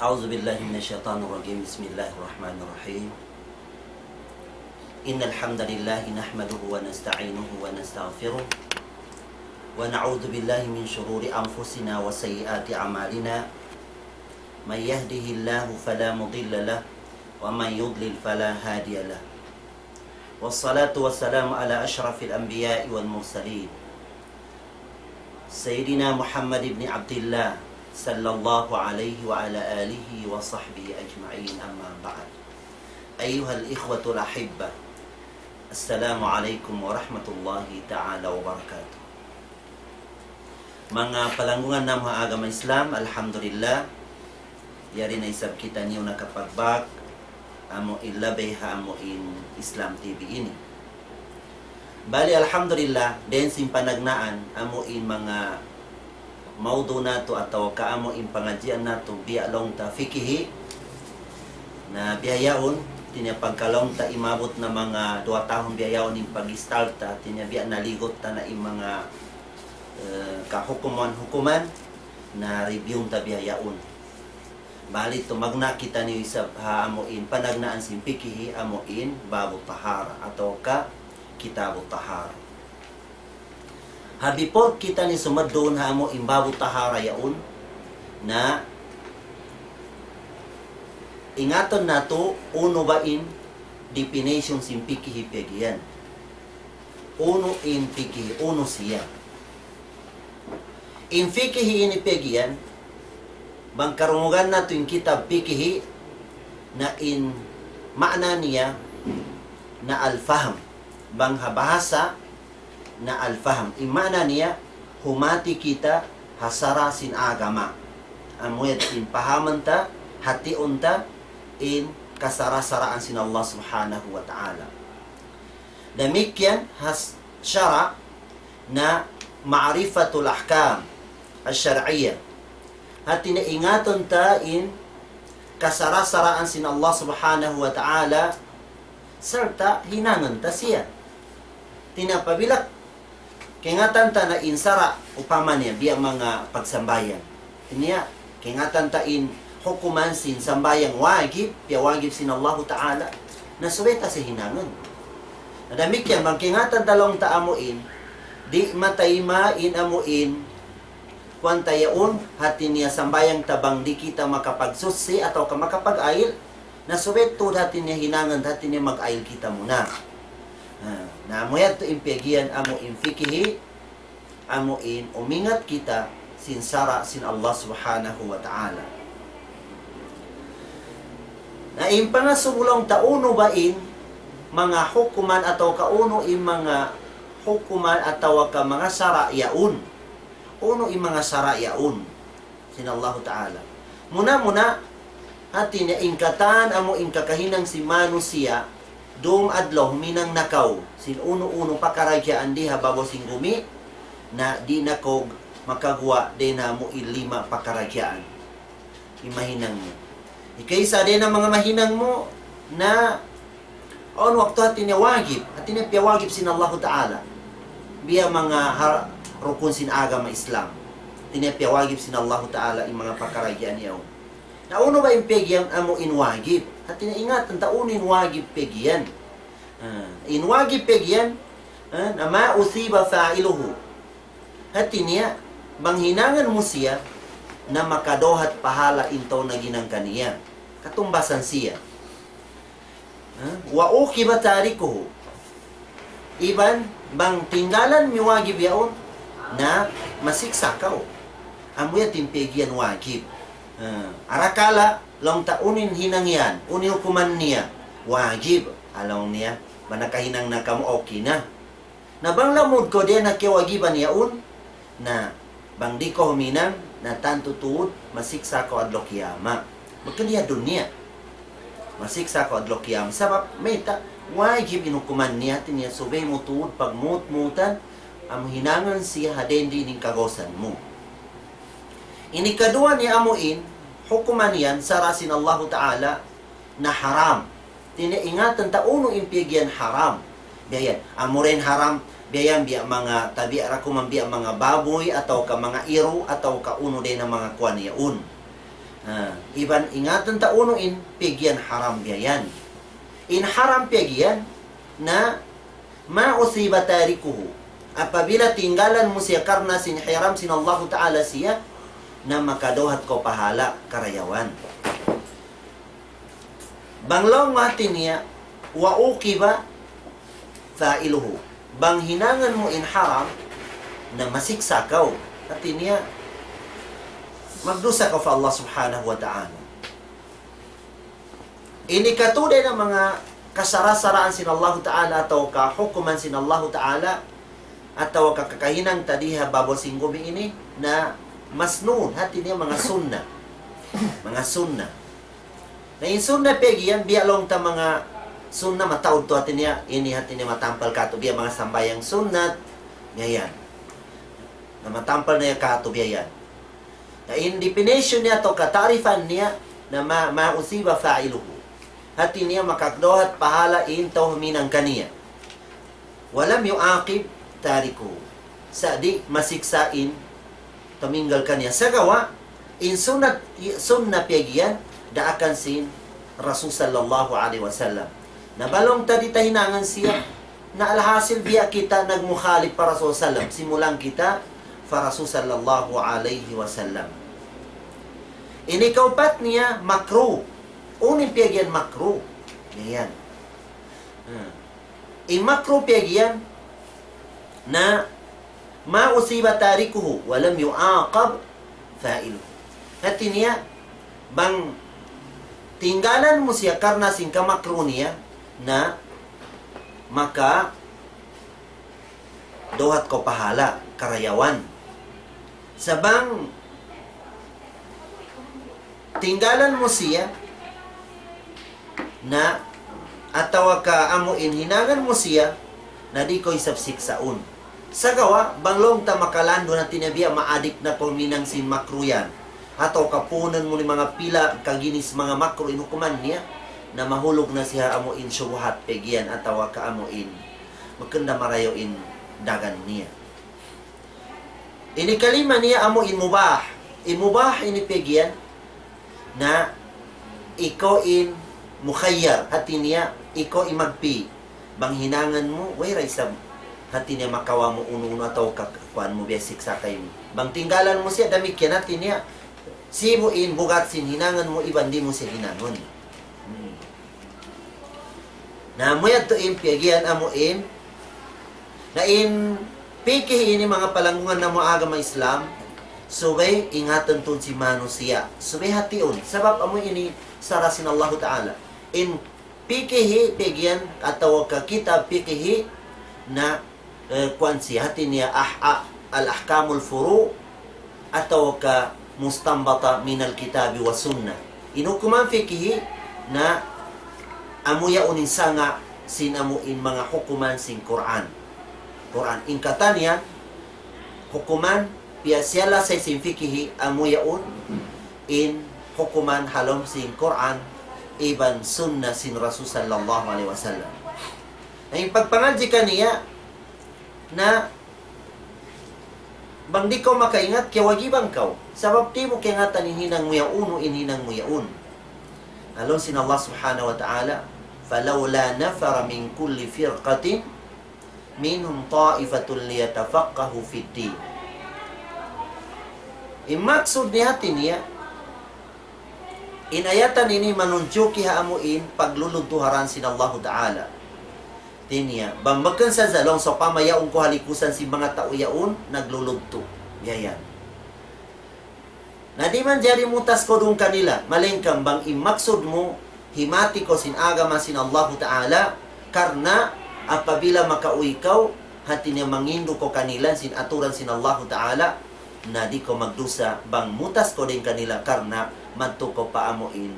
أعوذ بالله من الشيطان الرجيم. بسم الله الرحمن الرحيم. إن الحمد لله نحمده ونستعينه ونستغفره ونعوذ بالله من شرور أنفسنا وسيئات أعمالنا. من يهده الله فلا مضل له ومن يضلل فلا هادي له. والصلاة والسلام على أشرف الأنبياء والمرسلين سيدنا محمد بن عبد الله صلى الله عليه وعلى آله وصحبه أجمعين. أما بعد. أيها الإخوة الأحبة، السلام عليكم ورحمة الله تعالى وبركاته. Mga palanggungan ng mga agama Islam, alhamdulillah, yari na isab kita niyo nakapagbag amo ilabay ha amo in Islam TV ini. Bali alhamdulillah, den simpanagnaan amo in mga maudo nato atau kaamo in pangadyan nato biya long ta fikihi na biyayaon tinya pagkalong ta imabot na mga 2 tahon biyayaon in pag-start ta tinya biya naligot ta na mga kahukuman na review ta biyayaon. Bali tumagna kita ni isab ha amo in panagnaan sin fikihi amo in babu tahara atau ka kitabu tahara. Habipod kita ni sumadon ha mo imbabu tahara yaon na ingaton nato uno ba in definition sin fikihi pegian. Uno in fikihi, uno siya. In fikihi ini pegian bang karungugan nato yung kitab fikihi na in makna niya na al-fahm bang habahasa na al-fahm. Imana niya, humati kita hasara sin agama. Amoyad in pahaman ta, hation ta, in kasara-saraan sin Allah subhanahu wa ta'ala. Damikyan has syara na ma'rifatul ahkam al-syar'iyya. At tinaingaton ta in kasara-saraan sin Allah subhanahu wa ta'ala serta hinangan ta siya. Tinapabilak kingatan ta na insara upama niya biya mga pagsambayan. Niya kingatan ta in hukuman sin sambayang wajib, piya wajib sin Allah Ta'ala na suweta sa hinangan. Nadamik yan, bang kingatan talong ta amuin, di matayma in amuin, kwanta yaon, hati niya sambayang tabang di kita makapagsusi atau ka makapag-ail, na suweto hati niya hinangan, hati niya mag-ail kita muna. Na amoyat to impegian amo in fikihi amo in umingat kita sinsara sin Allah subhanahu wa ta'ala. Na impangasubulong tauno ba in mga hukuman atau kauno in mga hukuman atau ka mga sara yaun. Uno in mga sara yaun sin Allah ta'ala. Muna hati niya ingkatan amo in kakahinang si manusia doong adlaw minang nakaw sin uno pakaragyaan diha bago sing gumi na di nakog makagwa din na mo ilima pakaragyaan. Imahinang mo. Ikaysa din ang mga mahinang mo na on wakto hati niya wajib. Hati niya piya wajib sin Allah Ta'ala. Biya mga rukun sin agama Islam. Hati niya piya wajib sin Allah Ta'ala yung mga pakaragyaan niya. Na uno ba yung pegyan amo in wajib? At inaingat, ang taunin wajib pegyan. In wajib pegyan, na mausiba fa'iluhu. At niya, bang hinangan mo siya, na makadohat pahala into na ginang kaniya. Katumbasan siya. Wa ukiba tarikuhu. Iban, bang tinggalan mi wajib yaon, na masiksa kao. Amuya timpegyan wajib. Arakala long taunin hinang yan, unin hukuman niya wajib along niya manakahinang na kamo okay na bang lamod ko din na kiwagiban yaun na bang di ko huminang na tanto tuod masiksa ko adlo kiyama magkaniya dun niya masiksa ko adlo kiyama sabab may wajib inukuman niya tiniya subay mo tuod pagmut-mutan ang hinangan siya hadendi ning kagosan mo. Inikadua ni amuin, hukuman yan, sarasin Allah Ta'ala, na haram. Tinaingatan tauno impigyan haram. Biyan, amurin haram, biyan biya mga tabi arakuman biya mga baboy, atau ka mga iro, atau ka uno din ng mga kwan yaun. Iban ingatan ta uno in pigyan haram biyan. In haram pigyan na mausiba tarikuhu. Apabila tinggalan mo siya karena sinhiram sin Allah Ta'ala siya na makadohat ko pahala karayawan. Banglong mati niya wa ukiba fa'iluhu. Bang hinangan mo in haram na masiksa ka. At niya magdusa ka fa Allah Subhanahu wa Ta'ala. Ini katuday ng mga kasara-saraan sin Allah Ta'ala atau kahukuman sin Allah Ta'ala atau kakakahinang tadiha babol singgobi ini na masnun hati niya mga sunna. Mga sunna. Na in sunna pegi yan, biya long ta mga sunna mataod to hati niya, ini hati niya matampal ka to, biya mga sambayang sunnat, ngayon. Na matampal na yung ka to, biya yan. Na in definition niya to, katarifan niya, na mausiba fa'iluhu. Hati niya makakdohat pahala in to huminang kaniya. Walam yu'aqib tariku. Sa di masiksain, tuminggal kaniya. Sa gawa, in sunna pegi daakan sin Rasul sallallahu alaihi wasallam. Nabalong tadi tahinangan siya na alhasil biya kita nagmukhalif para Rasul sallam. Simulang kita para Rasul sallallahu alaihi wasallam. Ini kaupat niya makruh. Unin piyagyan makruh. Yan. Makruh piyagyan na mausiba tarikuhu walam yu'aqab fa'iluhu. Hati niya bang tinggalan mo siya karena singka makruh niya na maka dohat ko pahala karayawan. Sabang tinggalan mo siya na atawa ka amuin hinangan mo siya na di ko isabsiksaon. Sa gawa, banglong ta makalando na tinabiya maadik na pulminang sin makruh yan. Atau kapunan mo ni mga pila kaginis mga makro inukuman niya na mahulog na siya amuin syubhat pegian atau ka amuin magkanda marayo in dagan niya. Ini kalima niya amuin mubah. Imubah ini pegian na ikaw in mukhayyar hati niya ikaw imagpi bang hinangan mo way raisam hati niya makawa mo uno atau kakuan mo basic sa kayo bang tinggalan mo siya damikyan hati niya sibuin bugat sin hinangan mo iban di mo siya hinangon. Na muyad to piagian amuin na in pikih ini mga palangungan na mo agama Islam subay ingatan tun si manusia subay hation sabab amoy ini sarasin Allah Ta'ala in pikihi piagian atau ka kitab pikihi na kuan si hati niya al-ahkamul furu atau ka mustambata minal kitabi wa sunnah. Inukuman fikihi na amuya unin sanga sin amuin mga hukuman sin Quran. Quran ingkatan yan hukuman piasyala sa sin fikihi amuya un in hukuman halom sin Quran iban sunnah sin Rasul sallallahu alaihi wasallam. Ang pagpangadji kaniya na bang di ko makaingat kaya wagiban kaw. Sabab di mo kaingatan inhinang mo yaun o inhinang mo yaun. Alon sin Allah subhanahu wa ta'ala, فَلَوْلَا نَفَرَ مِنْ كُلِّ فِرْقَةٍ مِنْهُمْ طَائِفَةٌ لِيَتَفَقَّهُ فِي الدِّينِ. Imaksud ni hati niya, inayatan ini manunjuki haamuin pagluluntuharan sin Allah ta'ala. Tinya, bambakan sa zalong so pamayaon ko halikusan si mga tao yaon, naglulugto. Yayan. Na di man jari mutas ko dun kanila, malengkang bang imaksud mo, himati ko sin agama sin Allah Ta'ala, karna apabila makauwi kaw, hati niya mangindo ko kanila sin aturan sin Allah Ta'ala, na di ko magdusa, bang mutas ko din kanila, karna madto ko pa amuin,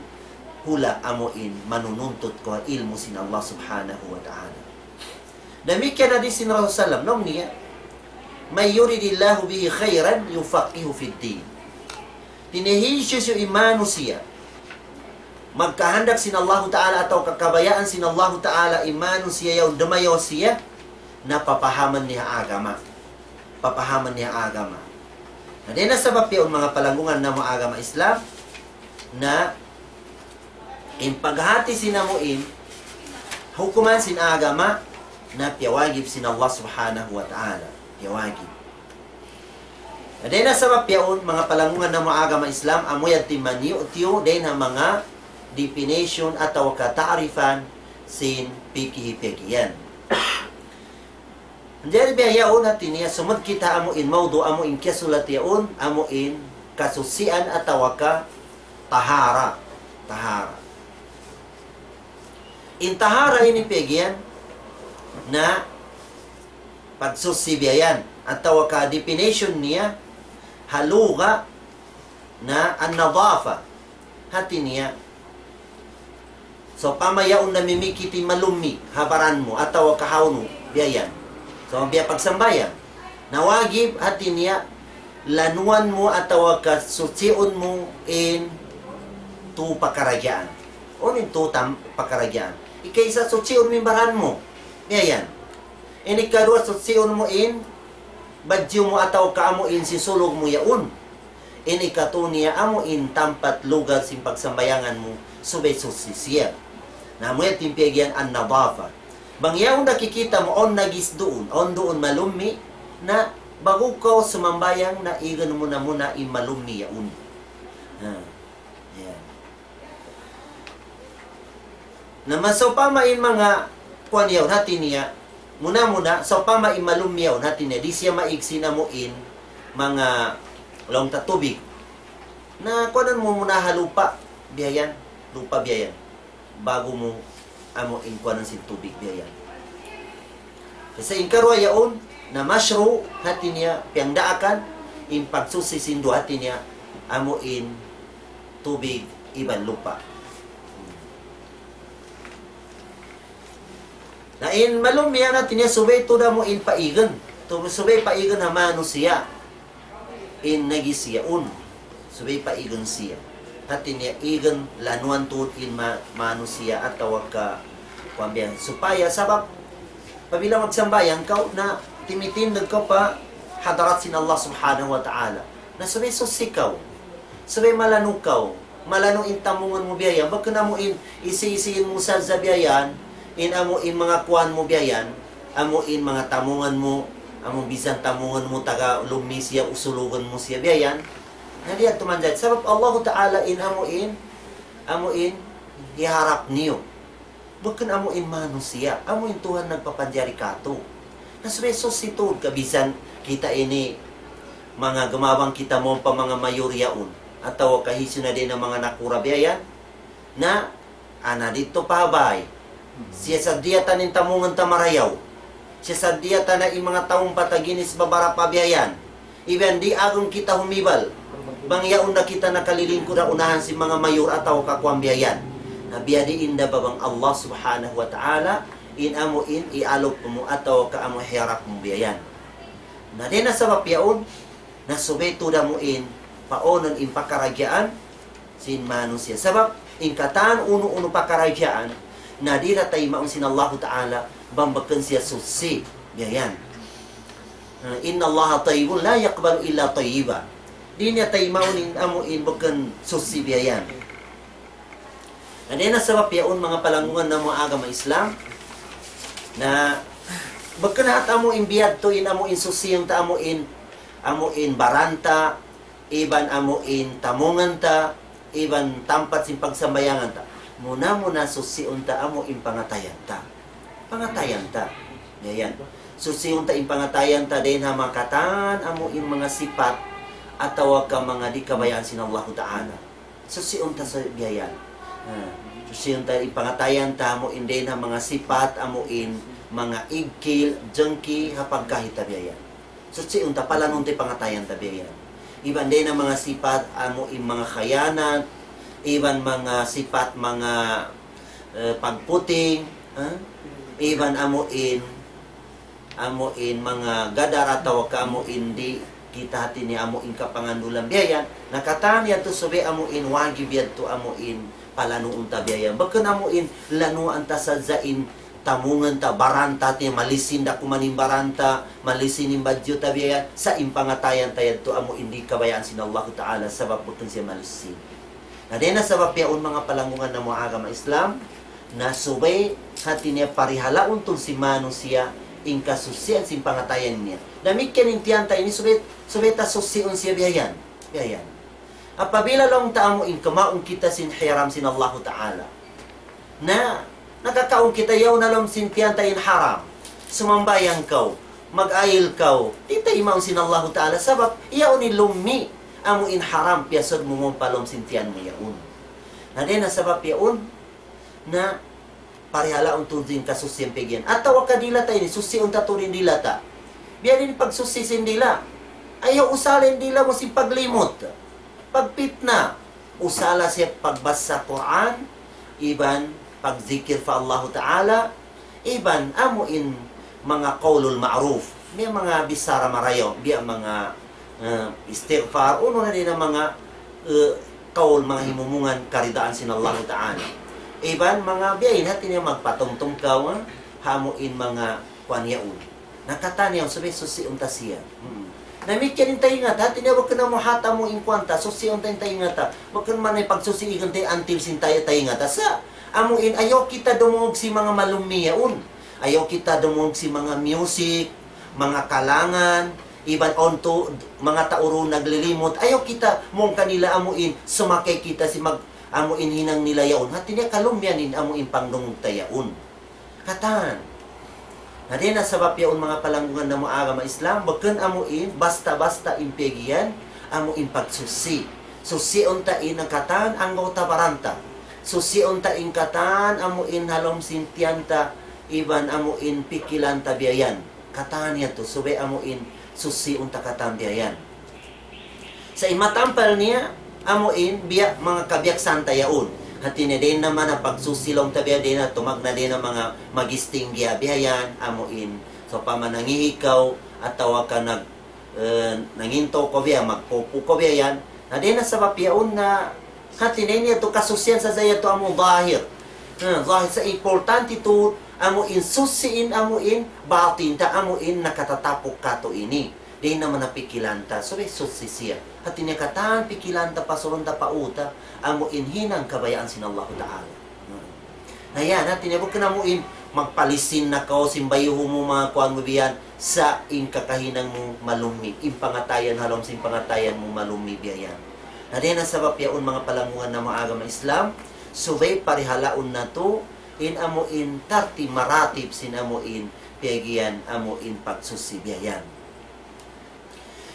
hula amuin, manununtot ko ilmu sin Allah Subhanahu wa Ta'ala. Demikian na din sin Rasulullah nom niya, may yuridillahu bihi khairan yufaqihu fid din. Tinihisyos yung imano siya. Magkahandak sin Allah Ta'ala atau kakabayaan sin Allah Ta'ala imano siya yung dumayo siya na papahaman niya agama. Papahaman niya agama. Na din na sabab yung mga palangungan na mga agama Islam na in paghati sinamuin hukuman sin agama na piyawagib sin Allah subhanahu wa ta'ala. Piyawagib. Dahil na sa mapyaon, mga palangungan ng mga agama Islam, amoy at timaniyo, dahil na mga definition atau katarifan sin pikihi-pikiyan. Jadi biyayaon natin niya, sumad kita amuin maudo, amuin kasulat yaon, amuin kasusian atau ka tahara. Tahara. In tahara ini pikiyan, na pagsusibiyayan atau ka definition niya haluga na an-nadafa hati niya. So pamayaon na mimikiti malumi habaran mo atau kahawon mo biyayan. So biya pagsambayan nawagib hati niya lanuan mo atau kasusiun mo in tu pakarajaan o in tu pakarajaan ikaysa susiun mimbaran mo yan. Ini kadua susiun mo in badyo mo ataw kaamo in sisulog mo yaun. Ini katunia amo in tampat lugar sin pagsambayangan mo subay susisiya. Na mo timpigyan an nadafa. Bang yaon nakikita mo on nagis doon, on doon malumi na bago ka sumambayang na igan mo na muna in malumi yaun. Yan. Na masupamain mga kuan yaw natin niya, muna sa pamaimalum yaw natin niya, di siya maigsi na mo in mga long tatubig. Na kuanan mo muna halupa, biyayan, lupa biyayan, bago mo amo in kuanan sin tubig biyayan. Kasi in karwa yaon, na mashru natin niya, piyangdaakan, in pagsusisindu natin niya, amo in tubig, iban lupa. Na in malumya natin niya, subay to na mo in paigan. Subay paigan na manusiya. In nagisiyaun. Subay paigan siya. Natin niya, igan lanuan to in manusiya at tawag ka kwambiyan. Supaya, sabab, pabila magsambayan ka na timitindag ka pa hadarat sin Allah subhanahu wa ta'ala. Na subay susikaw. Subay malanukaw. Malano in tamungan mo biyayan. Baka na mo in isi-isiin mo sa biyayan, in amo in mga kuan mo biyayan, amo in mga tamungan mo, amo bisan tamungan mo taga lumi siya usulugan mo siya biyayan. Naliya tumanjat sabab Allah Taala in amo in iharap niyo. Bukan amo in manusia, amo in Tuhan nagpapanjari kato. Nasresos ito kabisan kita ini mga gumawang kita mo pa mga mayoryaon atau kahisyo na din ng mga nakura biyayan na ana dito pabay. Siya sa diyata ng tamungan tamarayaw. Siya sa diyata na yung mga taong pataginis babara pabiyayan. Iban di agong kita humibal. Bangyaon na kita nakalilingkod na unahan si mga mayor ataw kakwambiyayan. Nabiyadi inda babang Allah subhanahu wa ta'ala in amo in ialok mo ataw ka amo hirap mo biyayan. Na din na sa mapyaon na subeto da mo in paonon in pakaragyaan sin manusia. Sabab in kataan uno-uno pakaragyaan na di na tayo maunsin Allah Ta'ala bambakan siya susi. Yan. Inna Allah tayyibun la yaqbalu illa tayyiba. Di niya tayo maunin amuin bakan susi biyayan. Na di na sa mapyaon mga palangungan ng mga agama Islam na bakan na at amuin biyad to in amuin susi yung ta amuin baranta, iban amuin tamungan ta, iban tampat sin pagsambayangan ta. Muna susiun ta amo impangatayan ta. Pangatayan ta. Yan. Susiun ta impangatayan ta din ha makatan amo in mga sipat at tawag ka mga di kabayaan sin Allah Ta'ala. Susiun ta sa biyayan. Susiun ta impangatayan ta amo in din ha mga sipat amo in mga igkil, jengki hapag kahit ta biyayan. Susiun ta palanon ta pangatayan ta biyayan. Iban din ang mga sipat amo in mga khayanat, iban mga sipat mga pagputing, iban amuin mga gadar atau ka amuin di kita hati ni amuin kapangandulan biyayan nakatan yan to sobe amuin wagib yan to amuin palanuun ta biyayan bakan amuin lanuan ta sa zain tamungan ta baranta ti malisin da kumaning baranta malisin im badyo ta biyayan sa impangatayan ta yan to amuin di kabayaan sin Allah Ta'ala sabab bakan siya malisin. Adena sa bapyaon mga palangungan na mga agama Islam, na subay hati niya parihalaon tong si Mano siya in kasusian sin pangatayan niya. Damit kanintiyan tayo ni subay ta susion siya biyayan. Biyayan. Apabila lang taamo in kamaong kita sin hiram sin Allah Ta'ala. Na nakakaong kita yaw na lang sin tiyan tayo haram. Sumambayang kau, mag-ayil kau, di tayo maong sin Allah Ta'ala. Sabab, iyaw ni lumi amo in haram piyasod mo mong palom sin tiyan mo yaon. Na din na sabab yaon, na parihala untun din kasusiyan pegyan. At tawag ka dila tayo ni susi unta turin dila ta. Biya din pagsusisin dila. Ayaw usalin dila mo si paglimot. Pagpitna. Usala siya pagbasa Quran. Iban pagzikir fa Allah Ta'ala. Iban amuin mga qaulul ma'ruf. Biya mga bisara marayo. Biya mga istighfar. Uno na din ang mga qaul, mga himumungan karidaan sin Allah Ta'ala. Iban mga biyayin natin niya magpatungtong kaw, hamuin mga kwanyaun. Nakataniyaw, sabi, susi unta siya. Namikyan yung tayo nga, dati niya, wag ka na mahata mo in kwanta, susi unta yung tayo nga ta. Wag ka naman ay pagsusiigan tayo until sin tayo nga ta. Sa, amuin, ayaw kita dumungog si mga malumiyaun. Ayaw kita dumungog si mga music, mga kalangan, iban onto, mga tauro naglilimot. Ayaw kita mong kanila amuin, sumakay kita si amuin hinang nila yaon. Hati niya kalumyanin amuin pangdungog tayaon. Katan. Hati na sabab yaon mga palanggungan na mga agama Islam, bakan amuin, basta-basta impegian, amuin pagsusi. Susi untain ang katan, ang tabaranta. Susi untain katan, amuin halom sintianta, iban amuin pikilanta biyayan. Katan yan to, subay amuin, susi unta katan biyayan. Sa imatampal niya, amuin, biya mga kabiyak santa yaon. Hati na din naman ang pagsusilong tabiya din na tumag na din ang mga magistingya bihayan, amuin. So, pamanangihikaw at tawag ka nanginto ko biya, magpupo ko biya yan. Na din na sa papiyaon na hati na niya ito kasusyan sa zaya ito amo zahir. Zahir sa importante ito, amuin susiin, amuin, batin ta, amuin nakatatapok ka to ini. Di naman napikilanta. So, susi siya. At tinikatan, pikilanta pa, surunda pa uta, amuin hinang kabayaan sin Allah Ta'ala. Ayan, at tinibog ka na muin, magpalisin na kao, simbayuho mo mga kuang biyan, sa inkakahinang mo malumi. Impangatayan, halom sin pangatayan mo malumi biyan. Na din ang sabab yaon mga palangungan na mga agama Islam, subay parihalaon na to, in amuin tarti maratib sin amuin, piyagian amuin pagsusi biyan.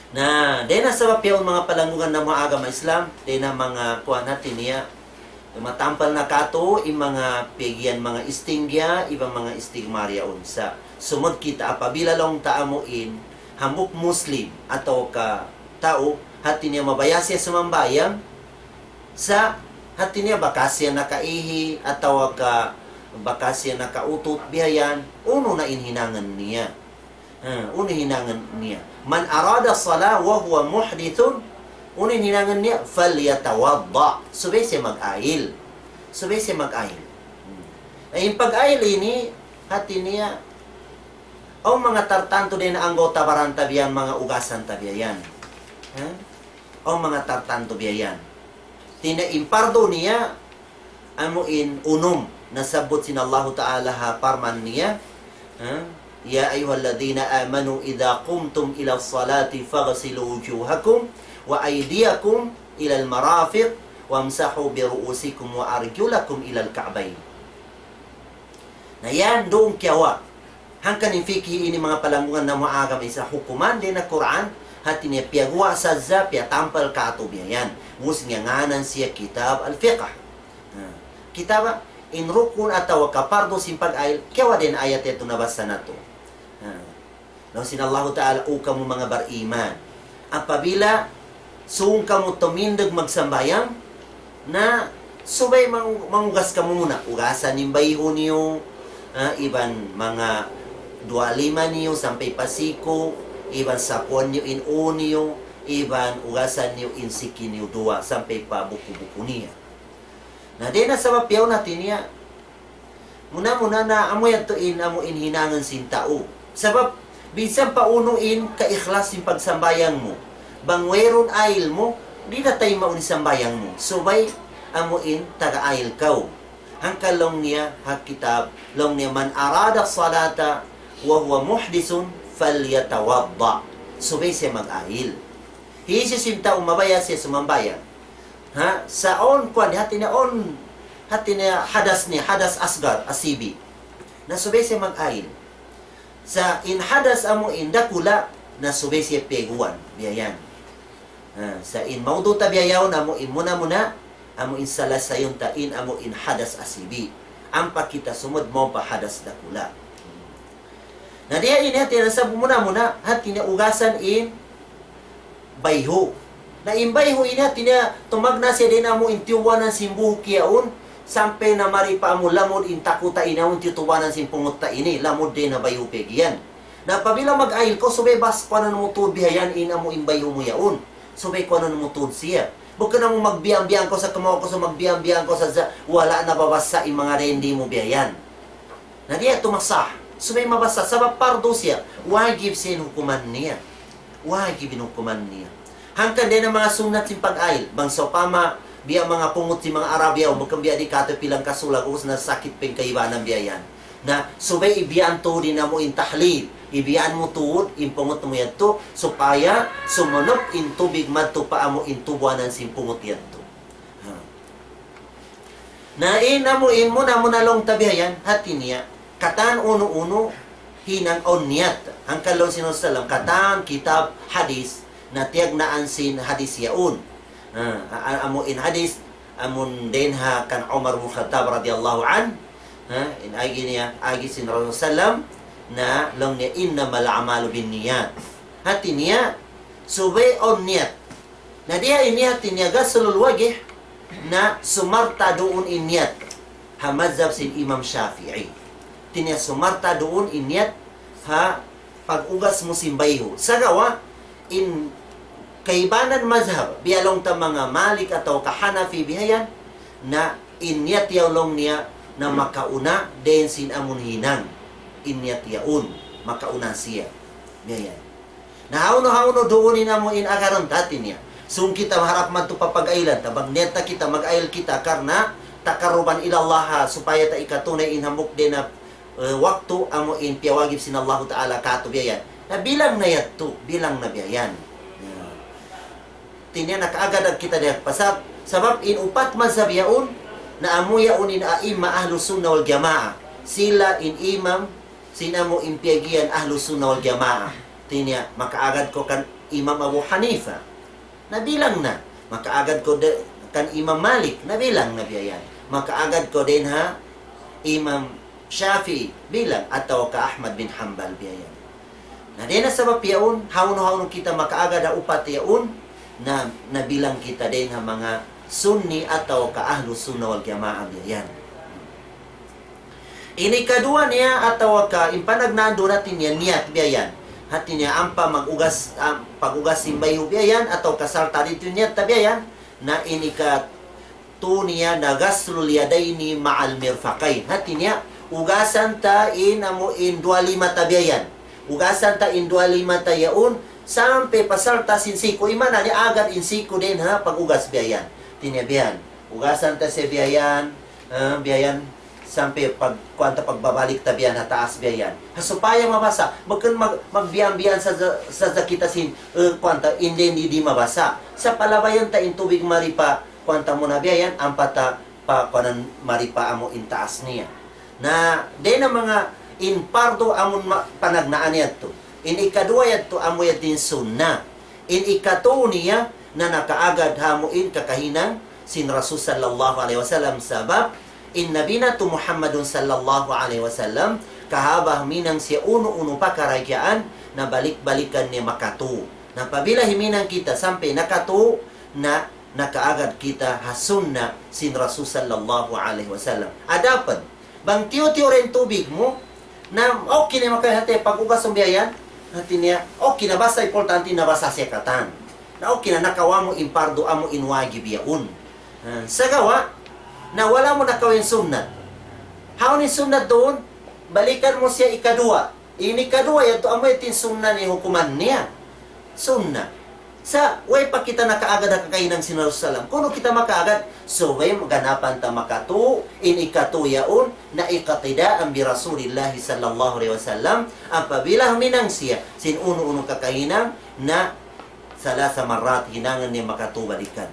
Na dena sa papyaw mga palangungan ng mga agama Islam, dena mga kuha natin niya, matampal na kato, mga pigyan mga istingya, ibang mga istigmaryaon sa sumod kita, apabila lang taamuin, hamuk Muslim, atau ka tao, hati niya mabayasya sa mambayang, sa hati niya bakasya nakaihi, atau ka bakasya nakautot, bihayan, uno na inhinangan niya. Uno hinangan niya. Man arada salah wa huwa muhdithun, uno hinangan niya, falyatawadda. Subay siya mag-ail. Subay siya mag-ail. Ay, yung pag-ail ini, hati niya, o mga tartanto din na anggota baranta biyan, mga ugasan tabiyan. O mga tartanto biyan. Tina-impardo niya, amuin unum, nasabot sin Allah Ta'ala ha parman niya, Ya ayyuhalladhina amanu idza qumtum ila as-salati faghsilu wujuhakum wa aydiyakum ila al-marafiq wamsahu bi ru'usikum wa arjulakum ila al-ka'bayn. Na yan doon kiyawa. Hangkan yung fikhi ini mga palangungan na mga agama sa hukuman din na Quran, hati niya piyagwa sa za, piyatampal kato biya yan. Mus nga nganan siya kitab al-fiqh. Kitab in rukun atawa kapardo simpag-ayl, kiyawa din ayat ito nabasa na to. Nang sinallahu ta'ala, o kamu mga bar-iman. Apabila, suong kamu tumindag magsambayang, na subay mangugas ka muna. Ugasan yung bayho niyo, iban mga 2-5 niyo, sampay pasiko, iban sapuan niyo in niyo, iban ugasan niyo in siki niyo 2, sampay pa buku-buku niya. Na din na sa mapyaw natin niya, muna na amoy atuin, amuin hinangan sin tao. Sabab, bisan paunuin ka-ikhlas yung pagsambayang mo. Bangweron ail mo, di na tayo maunisambayang mo. So, bay, amuin taga-ayil kaw. Hangka long niya hakitab, long niya man arada salata wa huwa muhdisun falyatawadda. Subay siya mag-ayil. Hisi sinta umabaya siya sumambaya. Ha? Sa on kwan, hati na hadas ni, hadas asgar, asibi. Na subay siya mag-ayil. Sa in hadas amuin dakula, na subay siya peguan. Biyayan. Sa in maudu tabiyayaw na amuin muna, amuin salas sayon tain amuin hadas asibi. Ang pakita sumud mo pa hadas dakula. Na diya ini hati na sabu muna hati na ugasan in bayho. Na in bayho ini hati na tumagna siya din amuin tiwanan simbuh kiyaun sampai na maripa amu lamod in takuta inaun tituwanan simpungot ta ini lamod din na bayho pegiyan. Na pabila mag-ayil ko subay bas kwanan mo tuod bihayan in amuin bayho mo yaun. Subay kwanan mo tuod siya. Bukan na mo magbiyan-biyan ko sa kamaw ko sa magbiyan-biyan ko sa wala na babasa yung mga rendi mo biyayan. Na diya tumasah. So may mabasa. Sabab pardo siya. Wajib sin hukuman niya. Wajib hukuman niya. Hangkan din ang mga sunat sin pag-ayil. Bang sa pama, biya mga pungot si mga Arabia o magkang biya di kato pilang kasulag o na sakit ping kaiba ng biyayan. Na subay ibiyaan to din na mo in tahlil. Ibiyaan mo tuod, impungot mo yan to, supaya sumunod in tubig madto pa mo in tubuanan simpungot yan to. Na inamuin mo na long tabihayan, hati niya, katan uno-uno, hinang onyat. Ang kalong sinusalam, katan kitab hadis, na tiyag na ansin hadis yaun. Amuin hadis, amun din ha kan Umar bin Khattab radiyallahu an, in agi niya, agi sin Rasulullah na lang niya innamal a'malu binniyat. Hati niya subay on niyat. Na diya iniyat niya gasulul wajih na sumarta doon iniyat. Ha mazhab sin Imam Shafi'i. Tinya sumarta doon iniyat ha pag-ugas mo simbayho. Sagawa in kaibanan mazhab bialong ta mga Malik atau kahanafi bihayan na iniyat yaulong niya na makauna den sin amun hinang. Inyat yaun, makauna siya. Ngayon. Nahauno doon mo in agaran dati niya. Sung kita maharap man to papag-ailan, tabang neta kita mag-ail kita karena takaruban ilallah supaya ta ikatunay inhamok din na waktu amo in piawagib sin Allah Ta'ala kato biyayan. Na bilang na yato, bilang na biyayan. Tinya nakaagad kita diya pasab, sabab in upat mazhab yaun na amo yaun in aima ahlus sunnah wal jamaah. Sila in imam sinamo impiagian ahlus sunnah wal jamaah. Tinya makaagad ko kan Imam Abu Hanifa. Nabilang na. Makaagad ko kan Imam Malik. Nabilang na biyayan. Makaagad ko din ha Imam Shafi'i bilang atau ka Ahmad bin Hanbal biyayan. Na din na sabab yaun, haun kita makaagad na upat yaun na nabilang kita din ha mga sunni atau ka ahlus sunnah wal jamaah biyayan. Ini kadua niya ataw ka impanagnando natin niya niyat biyayan. Hati niya ampa magugas pagugas simbayho biyayan ataw kasalta dito niya tabiyayan na ini ka tu niya nagaslul yadaini ma'al mirfaqain. Hati niya ugasan ta in amo in 25 tabiyayan. Ugasan ta in 25 tayaun sampai pasalta sinsiko imana ni agad insiko din ha pagugas biyayan. Tinya biyan. Ugasan ta sa biyayan, biyayan sampai pagbabalik tabian na taas biyan. Supaya mabasa, bukan magbiyan-biyan sa kita sin kwanta hindi mabasa. Sa palabayan ta in tubig maripa kwanta mo na biyan ampata pa kanan maripa amo in taas niya. Na den ang mga in pardo amon panagnaan yadto. In ikadua yadto amo yadin sunna. In ikato niya na nakaagad hamuin kakahinang sin Rasul sallallahu alaihi wasallam sabab inna binatu Muhammadun sallallahu alaihi wasallam kahabah minang siya uno-uno pa karagyaan na balik-balikan ni makatu. Na pabila himinang kita sampai nakatu na nakaagad kita hasunna sin Rasul sallallahu alaihi wasallam. Adapan, bang tiyo-tiyo rin tubig mo na okay na makahati pag-ugas ng biyayan, natin niya, okay na basta importante na basta siya katan. Na okay na nakawa mo impardo amo inwagib yaun. Sa gawa, na wala mo nakawin sunnat. Haon ni sunnat doon, balikan mo siya ikadua. Ini kadua, yato amoy tin sunnah ni hukuman niya. Sunnah. Sa way pa kita nakaagad na kakainang sinarasalam. Kuno kita makaagad, so way maganapan ta makatu, in ikatuyaon, na ikatida ang bi Rasulillahi sallallahu alaihi wasallam, ang pabilah minang siya, sin uno-uno kakainang, na salasa marat hinangan niya makatubalikan.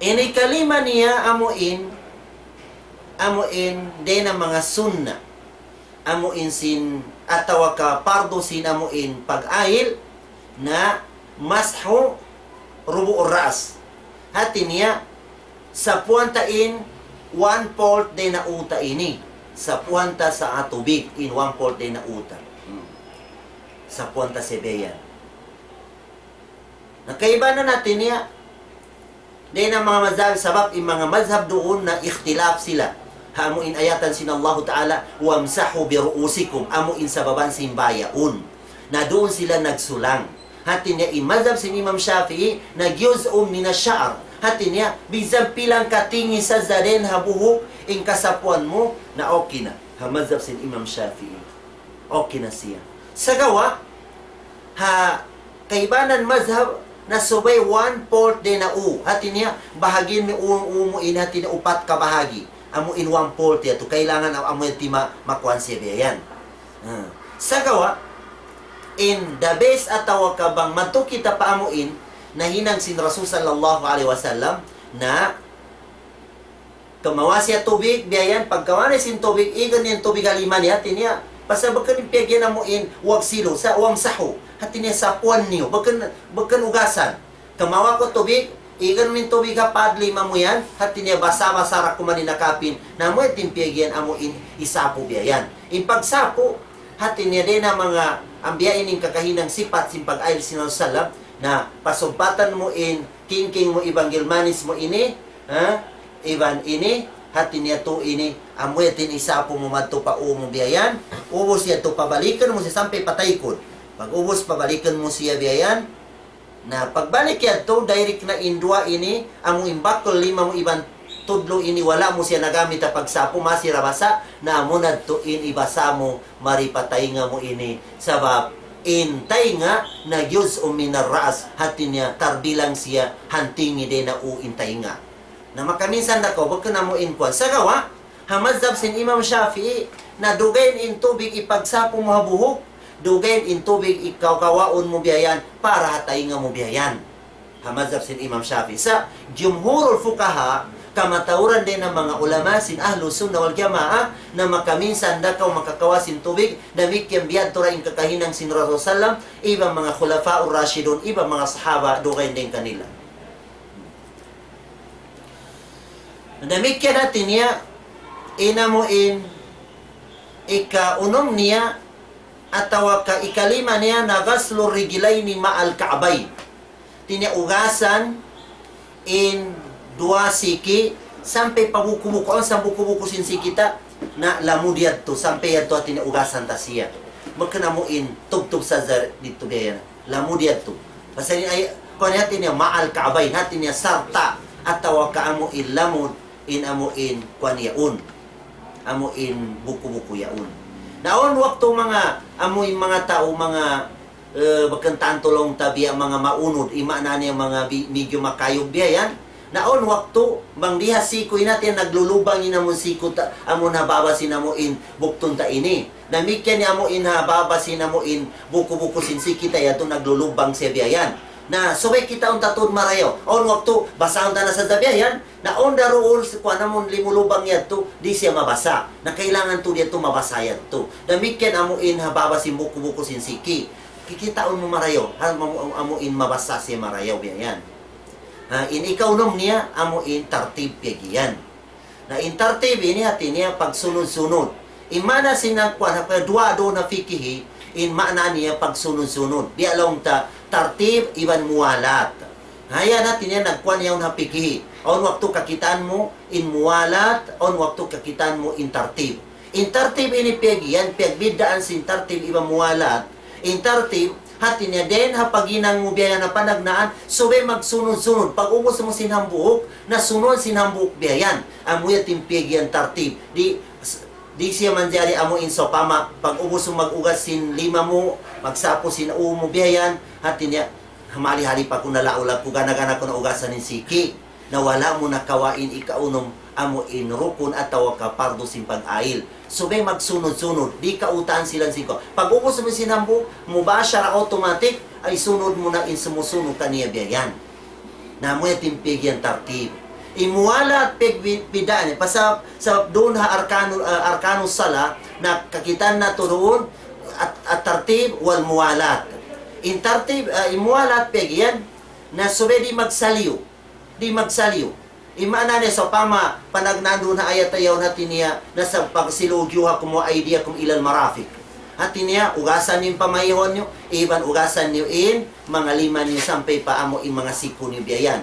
Ini kalima niya amuin din ang mga sunna. Amuin sin, atawa ka pardo sin amuin pag-ail, na mashu rubu'ur ras. Hati niya sa puwantain 1/4 din na uta ini. Sa puwanta sa atubig in 1/4 din na uta. Sa puwanta sebeyan. Nakaiba na natin niya din ang mga mazhab sabab yung mga mazhab doon na ikhtilaf sila. Hamuin ayatan sin Allah Ta'ala wamsahu bi ru'usikum amuin sa baban simbayaun. Na doon sila nagsulang. Hati niya imazhab sin Imam Shafi'i na gyuz'um min ash-sha'r. Hati niya bisan pilang katingi sa zaren habuhok in kasapuan mo na okay na. Hamazhab sin Imam Shafi'i. Okay na siya. Sa gawa kaibanan mazhab na subay 1/4 din na u. Hati niya bahagin mi umo in hati niya upat ka bahagi. Amo in 1/4 ito kailangan amo ti makuan siya yan. Sa gawa in the base atawa ka bang madto kita paamuin na hinang sin Rasul sallallahu alaihi wasallam na kamawasya tubig biyayan pagkawanay sin tubig igan yung tubig aliman niya tinya pasabag kan piyagyan amuin wag silo sa wang saho hati niya sa puan niyo bakan ugasan kamawa ko tubig igan min tubig ka padli mamuyan hati niya basa-basa ra kumanin nakapin na mo itin piyagyan amuin isapo biyayan in pagsapo hati niya din na mga ambiyain ng kakahinang sipat simpag-ayl sinasalam na pasumpatan mo in king mo evangelmanis mo ini iban ini hati niya to ini amuetin isa po mo madto pa mo biyayan ubos siya to pabalikan mo siya sampay pataykod pag ubos pabalikan mo siya biyayan na pagbalik yan to direct na indua ini among imbakol lima mo iban tudlo ini wala mo siya nagamit na pagsapo masira basa na amunad to in ibasa mo maripatay nga mo ini sabab intay nga na yus uminar raas hati niya tarbilang siya hantingi din na intay nga na makaminsan na ko wag ka na mo inkwan sa gawa hamazab sin Imam Shafi'i na dugayin in tubig ipagsapo mo habuhok dugayin in tubig ikaw kawaon mo biyayan para hatay nga mo biyayan hamazab sin Imam Shafi'i sa jumhurul fuqaha kamatauran din ng mga ulama sin Ahlus Sunnah wal Jamaah na makaminsan dakaw makakawasin tubig damit yang biyad tora in kakahinang sin Rasul sallam ibang mga khulafa'ur rasyidun ibang mga sahaba dugay din kanila damit kaya natin niya inamuin ikaunom niya atawa ka ikalima niya na ghaslur rijlaini ma'al ka'bay tinya ugasan in dua siki sampai pabuku-buku sa buku-buku sinsi kita na lamudiad to sampai yato atin ugasan ta siya magkanamuin tub-tub sa dito gaya lamudiad to kasi ay kung natin niya ma'al ka'bay natin niya sarta at tawa ka amo in lamud in amo in kwan yaun amo in buku-buku yaun naon wakto mga amo in mga tao mga bakan tantulong tabi ang mga maunod ima na niya mga medyo makayog biyayan naon waktu bang diha sikoy natin naglulubang inamon sikot amon hababasin amuin bukton ta ini namikyan ni amuin hababasin amuin buku-buku sinsi kita yato naglulubang siya biyayan na subay kita unta tun marayo on waktu basahon ta na sa biyayan na on darool kuan amon limulubang yato di siya mabasa na kailangan to dito mabasa yato namikyan amuin hababasin buku-buku sinsiki kikitaon mo marayo amuin mabasa siya marayo biyayan in ikaw nom niya amo in tartib pigiyan na in tartib ini hati niya pagsunod-sunod imana sinangkuan dua do na fikihi in maana niya pagsunod-sunod di along ta tartib iban muwalat haya natin niya nagkuan niya na fikihi on waktu kakitaan mo in muwalat on waktu kakitaan mo in tartib ini pigiyan pigbidaan sin tartib iban muwalat in tartib hati niya din hapaginang mo biyayan na panagnaan sube magsunod-sunod pag ubos mo sinhambuok na sunod sinhambuok biyayan amuya timpigyan tartib di Di siya manjari amo inso pama pag ubos mo mag-ugas sin lima mo, magsapo sin uo mo biyayan, hati niya hamali-hali pa ko nalaula ko gana-gana ko na ugasan nin siki na wala mo nakawain ikaunom amo in rukun at tawa ka pardo sin pag-ail. So may magsunod-sunod, di kautaan silang siko. Pag ubos mo sinambo, mubashara automatic ay sunod mo na in sumusunod kaniya biyayan. Na mo timpig yan tartib. Imuwala at pigpidaan. Sa doon ha arkano sala na kakitan na to doon at tartib wal muwalat. In tartib imuwala at pigyan na sube di magsaliw. Di magsaliw. Imana niya sa pama panagnando na ayat ayaw natin niya na sa pagsilugyo ha kumo idea kung ilan marafik. Hati niya ugasan niyo pamayihon niyo, iban ugasan niyo in mga lima niyo sampay pa amo in mga sipo niyo biyayan.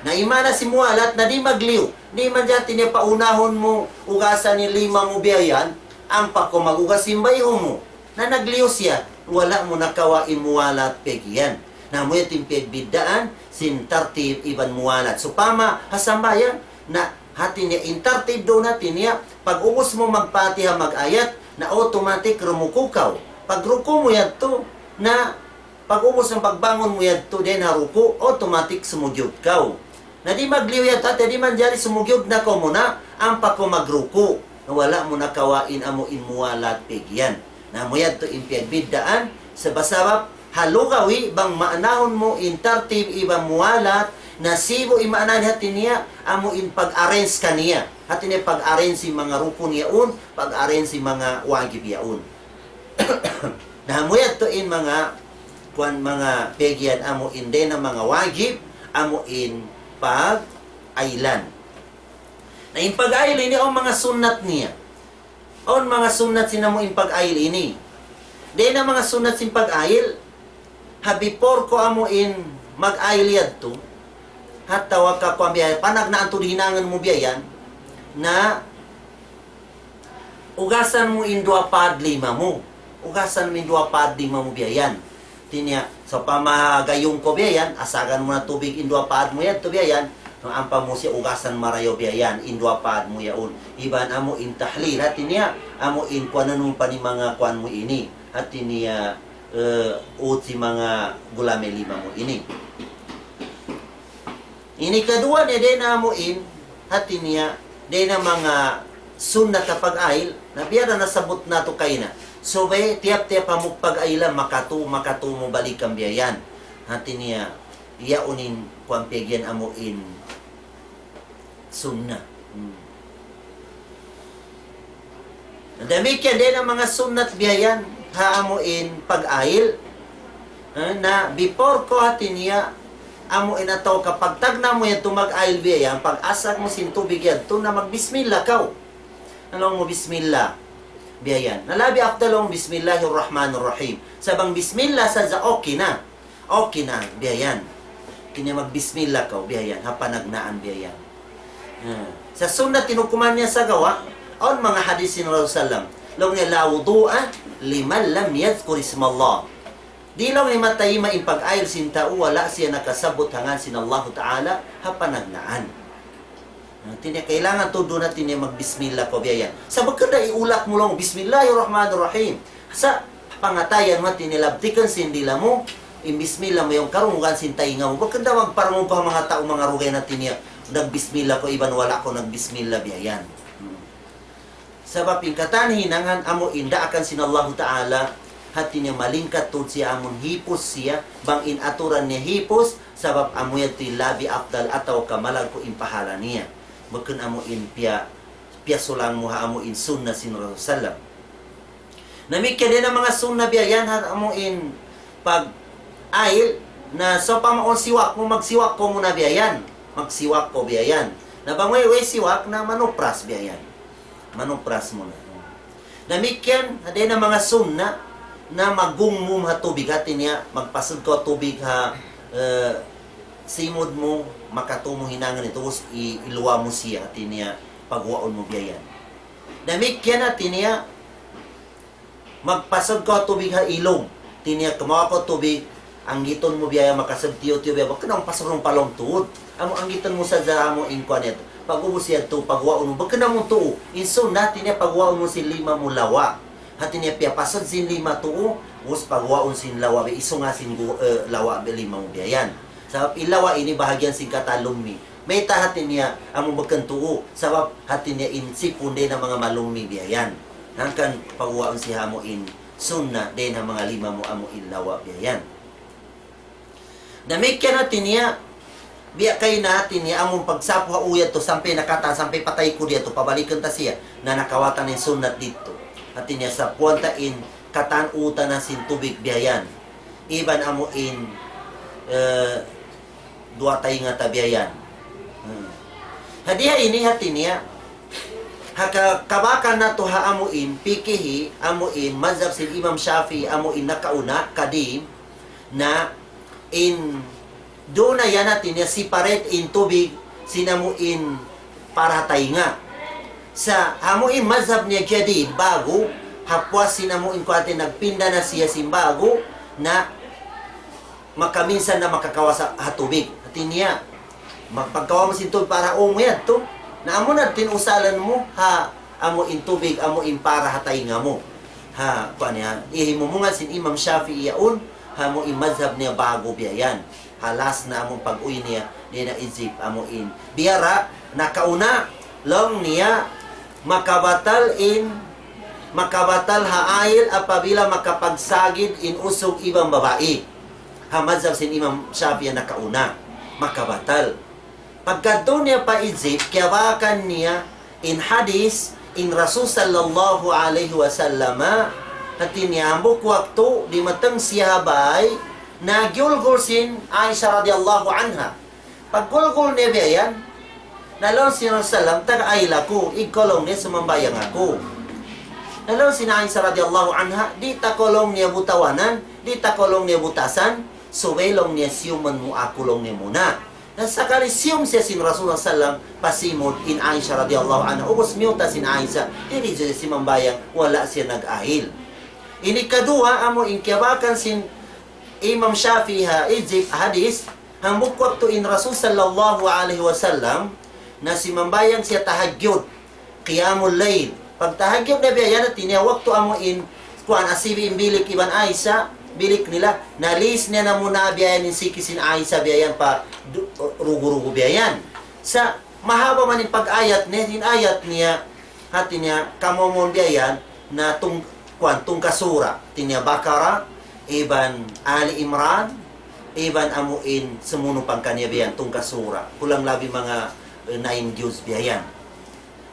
Na imana si mualat na di magliw. Di man dyan niya paunahon mo ugasan ni lima mo biyayan, ang pako magugas imbayho mo. Na nagliw siya, wala mo nakawain mualat pegiyan. Na mo yung timpigbiddaan, sin tartib iban mualat. So pama hasambayan na hati niya in tartib do natin niya, pag ubos mo magpatiha mag-ayat, na automatic rumukukaw. Pag ruko mo yan to, na pag ubos ng pagbangon mo yan to, din haruko, automatic sumugyog kaw. Na di magliw yan tate, di man dyan sumugyog na ko muna, ang pa ko magruko. Na wala mo nakawain amo inmuwalat pegyan. Na mo yan to impiagbiddaan, sa basabap, halugawi, bang maanahon mo in tartib ibang muwalat, na sibo imaanan hati niya, amo in pag-arrange kaniya. Hati niya pag-arrange si mga rukun yaun, pag-arrange si mga wagib yaun. Na mo yan to in mga pegyan, amo in din ang mga wagib, amo in pag-ailan. Na in pag-ail ini o mga sunat niya. O mga sunat sinamo in pag-ail ini. Din ang mga sunat sin pag-ail, habipor ko amo in mag-ail yad to, hatta waka ko ang biyayan, panag na ang hinangan mo biyayan, na ugasan mo in 2 pad 5 mo. Ugasan mo in 2 pad 5 mo biyayan. Tinya, sa pamagayong ko biyayan, asagan mo na tubig in 2 pad mo yan, to biyayan, no ampa mo siya ugasan marayo biyayan, in 2 pad mo yaon. Iban amo in tahlil, at tinya, amo in kuananong pa ni mga kuan mo ini, at tinya, ut si mga gulame 5 mo ini. Ini kedua niya din amo in, hati niya, din ang mga sunat na pag-ail, na biyara nasabot na to kayo na. So, tiap-tiap mo pag-ailan, makatu mo balik ang biyayan. Hati niya, iyaunin kuang pegyan amo in sunna. Nadamikyan din ang mga sunat biyayan, haamo in pag-ail, na before ko hati niya, amo inataw kapag tagna mo yan tumag-ail biyayan, pag asag mo sin tubig yan, to na magbismillah kaw. Anong mo bismillah? Biyayan. Nalabi afdalong bismillahirrahmanirrahim. Sabang bismillah sa okay na. Okay na, biyayan. Kanya magbismillah ka, biyayan. Hapanagnaan, biyayan. Sa sunat, tinukuman niya sa gawa, on mga hadis ni Rasulullah, law niya la wudu'a liman lam yadhkur ismallah. Di lang ni matay maimpag-ayil sin tao, wala siya nakasabot hangan sin Allah Ta'ala, hapanagnaan. Tinya kailangan todo na tinya magbismillah ko biyayan. Sa magkanda iulak mo lang bismillahirrahmanirrahim. Sa pangatayan mo tinilabtikan sindila mo, imbismillah mo yung karungan sintay nga mo. Magkanda magparang pa mga tao mga rugay na tinya nagbismillah ko iban wala ko nagbismillah biyayan. Sabab ingkatan hinangan amo inda akan sinallahu ta'ala hati niya malingkat to siya amon hipos siya bang inaturan niya hipos sabab amo yati labi afdal ataw kamalag ko impahala niya. Bakun amo in pia sulang mo ha amo in sunna sin Rasulullah. Namikya din ang mga sunna biyayan ha amo in pag ail na so pamaon siwak mo magsiwak ko muna biyayan. Magsiwak ko biyayan. Na bangoy siwak na manupras biyayan. Manupras mo na. Namikyan din ang mga sunna na magungmum ha tubig hatin niya magpasod ko tubig ha simod mo, makatumo hinangan ito, iluwa mo siya, at niya pagwaon mo biyayan. Namikyan na, niya, magpasag ko tubig ha ilong, niya, kumawa ko tubig, ang giton mo biyaya, makasag tiyo-tiyo biyaya, bakit nang pasag ng palong tuod? Ang giton mo sa mo in kwa neto, pag-ubos siya to, pagwaon mo, baka na mo to, inso natin niya pagwaon mo sin lima mo lawa. Hati niya piyapasad sin lima to, us pagwaon sin lawa, iso nga sin lawa, lima mo biyayan. Sa ilawa, ini bahagyan sin katalumi. May tahatin niya, among bakan to, sabab hati niya insipon din ng mga malumi biyayan. Hangkan pagwaon siya mo in sunna din ang mga lima mo amo in lawa biyayan. Namikyan natin niya, biya kay natin niya among pagsapo uyat to sampai nakata sampai patay ko dito pabalikan ta siya na nakawatan ng sunnat dito at niya sa puwanta in katanutan na sin tubig biyayan iban amo in dua tay nga tabiyayan hadiya ini hati niya haka kabakan na to ha amo in pikihi amo in mazhab sin Imam Shafi'i amo in nakauna kadim na in doon na yan natin niya separate in tubig sinamuin para tainga. Sa hamuin mazhab niya jadid bago hapwas sinamuin ko atin nagpinda na siya simbago na makaminsan na makakawasa hatubig. Atin niya magpagkawa mo sin tubig para umuyad to na amo natin usalan mo ha amo in tubig amo in para hatainga mo. Ha kuan niya ihimumungan sin Imam Shafi'i yaun hamo in mazhab niya bago biyayan. Halas na among pag-uwi niya na izip amo in biyara nakauna long niya makabatal haail apabila makapagsagid in usog ibang babae hamazab sin Imam Shafi'i nakauna makabatal pagkadto niya pa izip kiyabakan niya in hadis in Rasul sallallahu alaihi wasallam hati niya ambok waktu di matang sihabay na gulgul sin Aisha radhiyallahu anha. Pag gulgul niya biyan, nalong si Rasulullah taga-ayla ko, igkolong niya sumambayang ako. Nalong si Aisha radhiyallahu anha, di takolong niya butawanan, di takolong niya butasan, suwelong niya siyuman mo akulong niya muna. Nasakali siyum siya sin Rasulullah sallam pasimod in Aisha radhiyallahu anha. Ubos miyuta sin Aisha, diri siya si mambayang, wala siya nag-ahil. Ini kadua amo in kiyabakan sin Imam Shafi'i ijib hadis hambuk waktu in Rasul sallallahu alaihi wasallam na si mambayang siya tahajjud qiyamul layl pag tahajjud na biya na tinya waktu amo in kuan asibi in bilik iban Aisha bilik nila nalis niya na muna biyayan in sikisin Aisha biyayan pa rugo-rugo biyayan sa mahaba man in pag-ayat niya in ayat niya hati niya kamomon biyayan na tung kasura tinya Bakara iban Ali Imran, iban amuin semuno pang kanya biyan tung kasura. Kulang labi mga 9 Diyos biyan.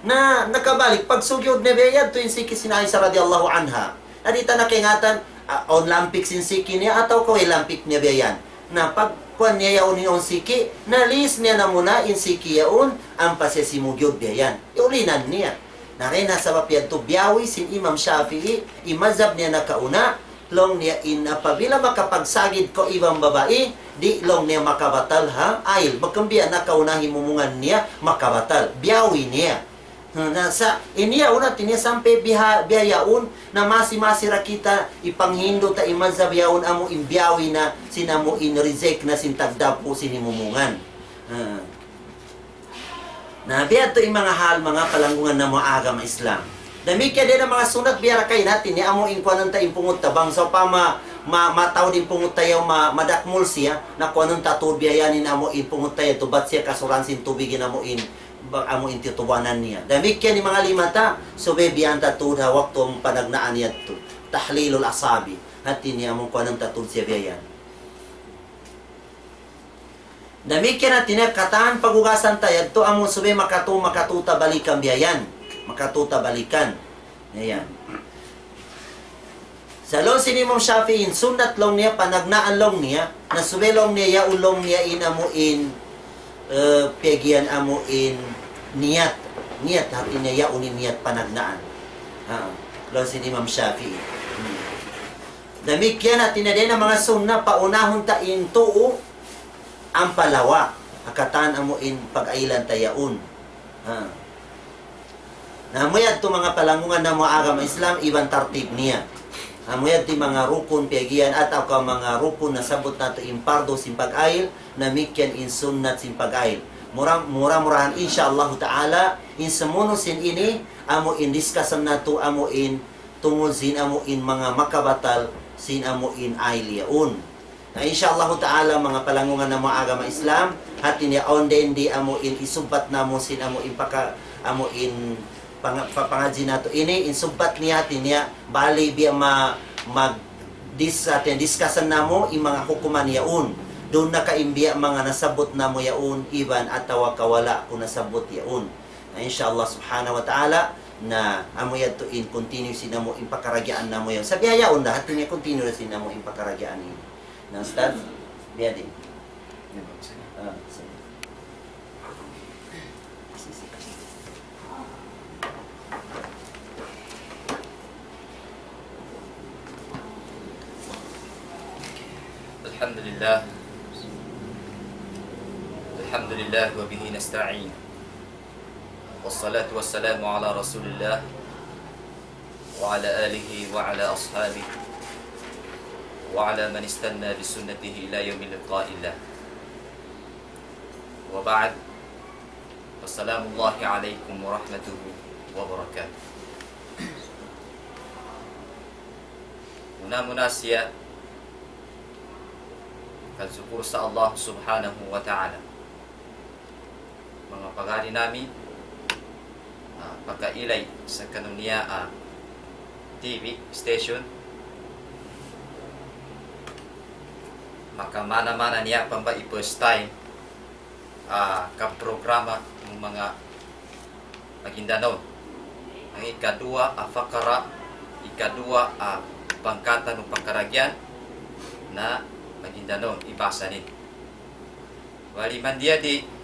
Na nakabalik, pag sugyod na biyan, to yung siki sin Aisha radhiyallahu anha. Adita na kingatan, on lampik sin siki niya, ataw kaway lampik niya biyan. Na pag kuan niya yaon yung siki, nalis niya na muna in siki yaon, ang pasya si mugyod biyan. Iulinan niya. Narena sa papiyan to biyawi sin Imam Shafi'i, imazab niya nakauna, long niya in apabila makapagsagid ko ibang babae di long niya makabatal ha ayil bagkambiya nakaunahi mumungan niya makabatal biyawi niya sa iniya una tinya sampai biyayaun na masi rakita ipanghindo ta imazab yaun amo imbiyawi na sinamo in reject na sintagdapo sinimumungan na biya to yung mga hal mga palanggungan na mga agama Islam. Damikya din ang mga sunat biyara kay natin ni amo inkuanon ta impungot tabang so pa mataw din pungot tayo madakmul siya na kuanon ta tubiyanin amo impungot tayo tubat siya kasuransin tubigin amo titubanan niya. Damikya ni mga limata so bebiyan ta tud waktu ang panagnaan niya to tahlilul asabi hati ni amo kuanon ta tud siya biyayan. Damikya natin kataan pagugasan tayo to amo sube makatuta balikan biyayan. Makatuta balikan. Ayan. Sa long sin Imam Shafi'i, sunat long niya, panagnaan long niya, na subelong niya, yaulong niya inamuin, pegian amuin, niyat. Niyat, hati niya, yaunin niyat panagnaan. Long sin Imam Shafi'i. Damikyan natin na din ang mga sunna, paunahon tain tuo, ang palawa. Akataan amuin pag-ailan tayaun. Namuyad to mga palangungan na mga agama Islam, ibang tartib niya. Namuyad ti mga rukun, piagian, at mga rukun na sabot nato impardo sin pag-ail, na mikyan in sunnat sin pag-ail. mura-murahan insyaallah ta'ala in samuno sin ini amo in discussion nato amo in tungod sin amo in mga makabatal sin amo in ailiaon na insyaallah ta'ala mga palangungan na mga agama Islam hati niya on di amo in isubat namo sin amo in amo in pangaji nato ini in subat niya hati niya bali biya mag discussion namo in mga hukuman yaon doon na kaimbiya mga nasabot na mo yaon iban at tawa kawala kung nasabot yaon na inshallah subhanahu wa ta'ala na amo yad to in continue sina mo in pakaragyaan na mo yan sa biyayaon na hati niya continue na sina mo in pakaragyaan yun na ustad biya din Alhamdulillah Alhamdulillah wa bihi nasta'in wassalatu wassalamu ala rasulillah wa ala alihi wa ala ashabihi wa ala man istanna bi sunnatihi ila yawmi liqa'illah wa ba'd wassalamu allahi alaikum wa rahmatuhu wa barakatuh muna siya kagsukur sa Allah subhanahu wa ta'ala mga pagari namin pagkailay sa kanunia TV station makamana-mana niya pamba i-first time kaprograma ng mga Maguindanao ang ikadua fakara ikadua pangkata ng pangkaragyan na Maguindanao ibasa din wali man dia di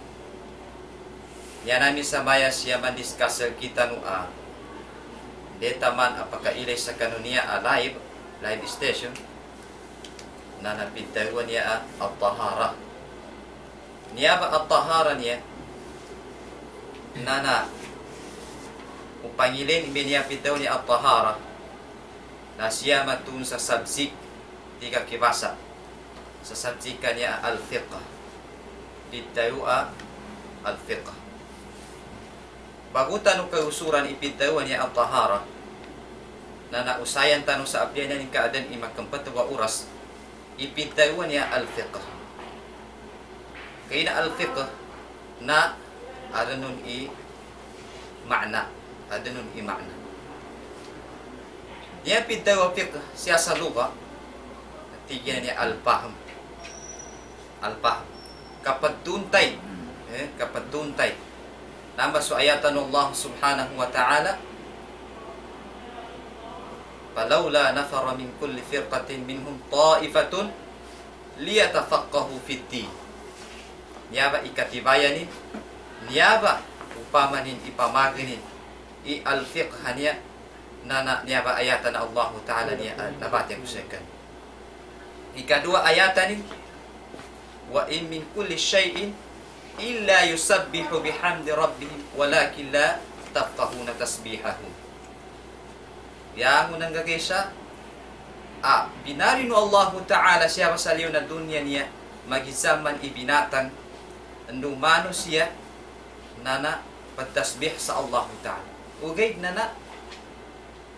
yan namin sa maya siya man discussal kita deta man apakailay sa kanunia live station na napintaruan niya at-tahara niya ba at-tahara niya na kung pangilin niya pintaw niya at-tahara na siya matun sa subject tika kibasa sa subject niya al-fiqh pintaw al-fiqh bagutan ng kausuran ipintawan niya ang tahara na nausayan tanong sa abyan ng kaadan imakempatwa oras ipintawan niya al-fiqh kaya na al-fiqh na adanun i-ma'na niya pintawa fiqh siya sa luga tigyan niya al-fahm kapag tuntay Nama su ayatan Allah subhanahu wa ta'ala falawla nafara min kulli firqatin minhum ta'ifatun liyatafaqahu fid din niyaba ikatibayanin niyaba upamanin ipamaganin al-fiqh niya niyaba ayatan Allah ta'ala niya nabati kusekan ikadua ayatanin wa in min kulli shay'in illa yusabbihu bihamdi rabbihim walakin la tafqahuna tasbihahum yang unang gagesa binarino Allah Ta'ala siya sa liyo na dunya niya magisaman ibinatan andumano siya nana pagtasbih sa Allah Ta'ala ugay nana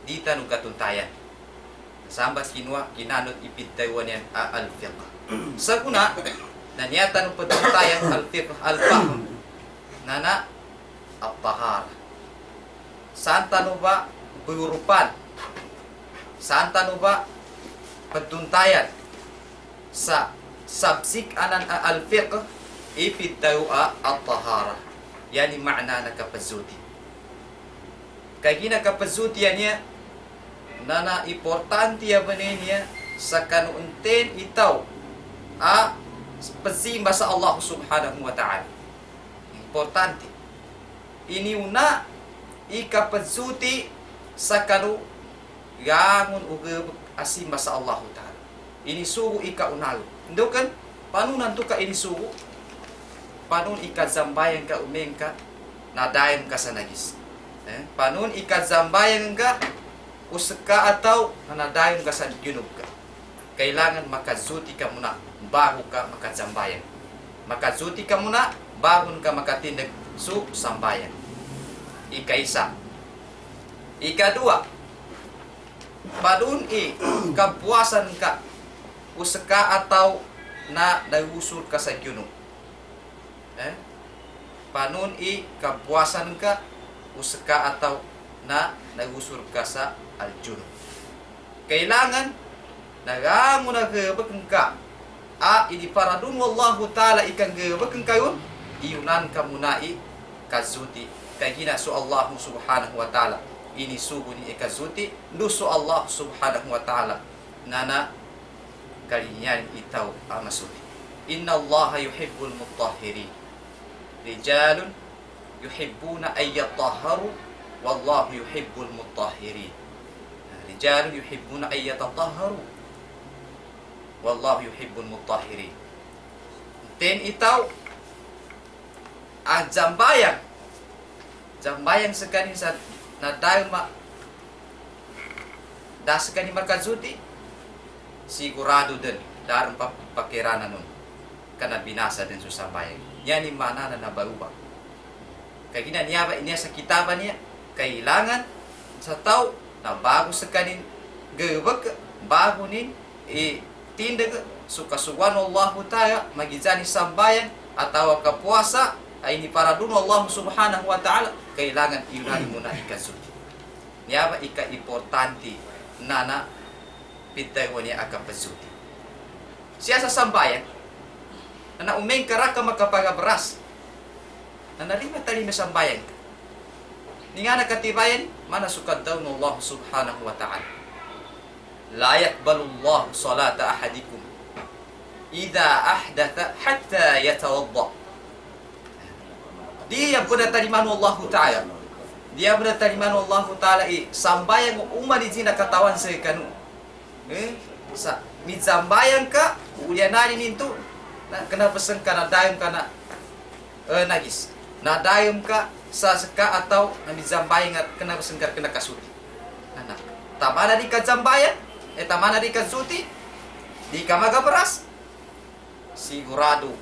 di tanong katuntayan sambat kinanot ipintaywan yan al-fiqh sa kuna nanyatan ng pagtuntayan al-fiqh al-fahm nana at-tahara saan tano ba buyurupan saan tano ba pagtuntayan sa subsik anan al-fiqh ipintayo at-tahara yani ma'na na kapazuti kaya ginakapazuti yan niya nana importante ya ba niya sa kanuunten itaw pazimba sa Allah subhanahu wa ta'ala importante ini una ikapazuti sa kanu gangon ug asimba sa Allah ta'ala ini sugo ikaunalo ndo kan panunan to ka ini sugo panun ikazambayan ka umeng ka nadayon ka sa nagis panun ikazambayan ka usaka ataw nadayon ka sa yunog ka kailangan makazuti ka muna bago ka makazambayan makazuti ka muna bagon ka makatindag su sambayan. Ika-isa. Ika-dua, padun kapuasan ka usaka ataw na nagusur ka sa gyuno. Panun kapuasan ka usaka ataw na nagusur ka sa aljuno. Kailangan nagango nagabakang ka ini paradun wallahu ta'ala ikan gabakang kayon iyunan ka muna kazuti kay ginaso Allah subhanahu wa ta'ala ini sugo ni ikazuti nuso Allah subhanahu wa ta'ala nana kalinyan itaw amasuti. Inna Allah yuhibbul mutahhirin rijalun yuhibbuna ay yatahharu wallahu yuhibbul mutahhirin. Rijalun yuhibbuna ay yatatahharu wallahu yuhibbul mutahhirin. Ten itaw ang jambayang sekanin sa nadalma da sekanin makazuti sigurado din darang pakirana nun kana binasa din sa sambayang yan yung mana na nabaruba kaya ginaniyaba niya sa kitaba niya kailangan sa tao na bago sekanin gawag bago nin tindag sukasuwan Allah ta'ala magizani sambayan atawa kapuasa ay ni paradun Allah subhanahu wa ta'ala kailangan iunani muna ikasuti. Niyaba ika-importante na pitaywa niya akapasuti. Siya sa sambayan na naumeng karaka makapagabras na narima-talima sambayan ni nga nakatibayan mana sukad daw ng Allah subhanahu wa ta'ala. La yakbalu Allah salata ahadikum idha ahdatha hatta yatawadda. Dia bertariman Allah Ta'ala. Dia bertariman Allah Ta'ala sambayang umani zina katawan sa kanu. Sa mitsambayang ka ulianani nintu kena pesan kana dayum kana nagis. Na dayum ka sa seka atau na mitsambayang kena pesan kena kasuti. Anak. Tamana di kazambayan, tamana di kazuti, di kamaga beras. Sigurado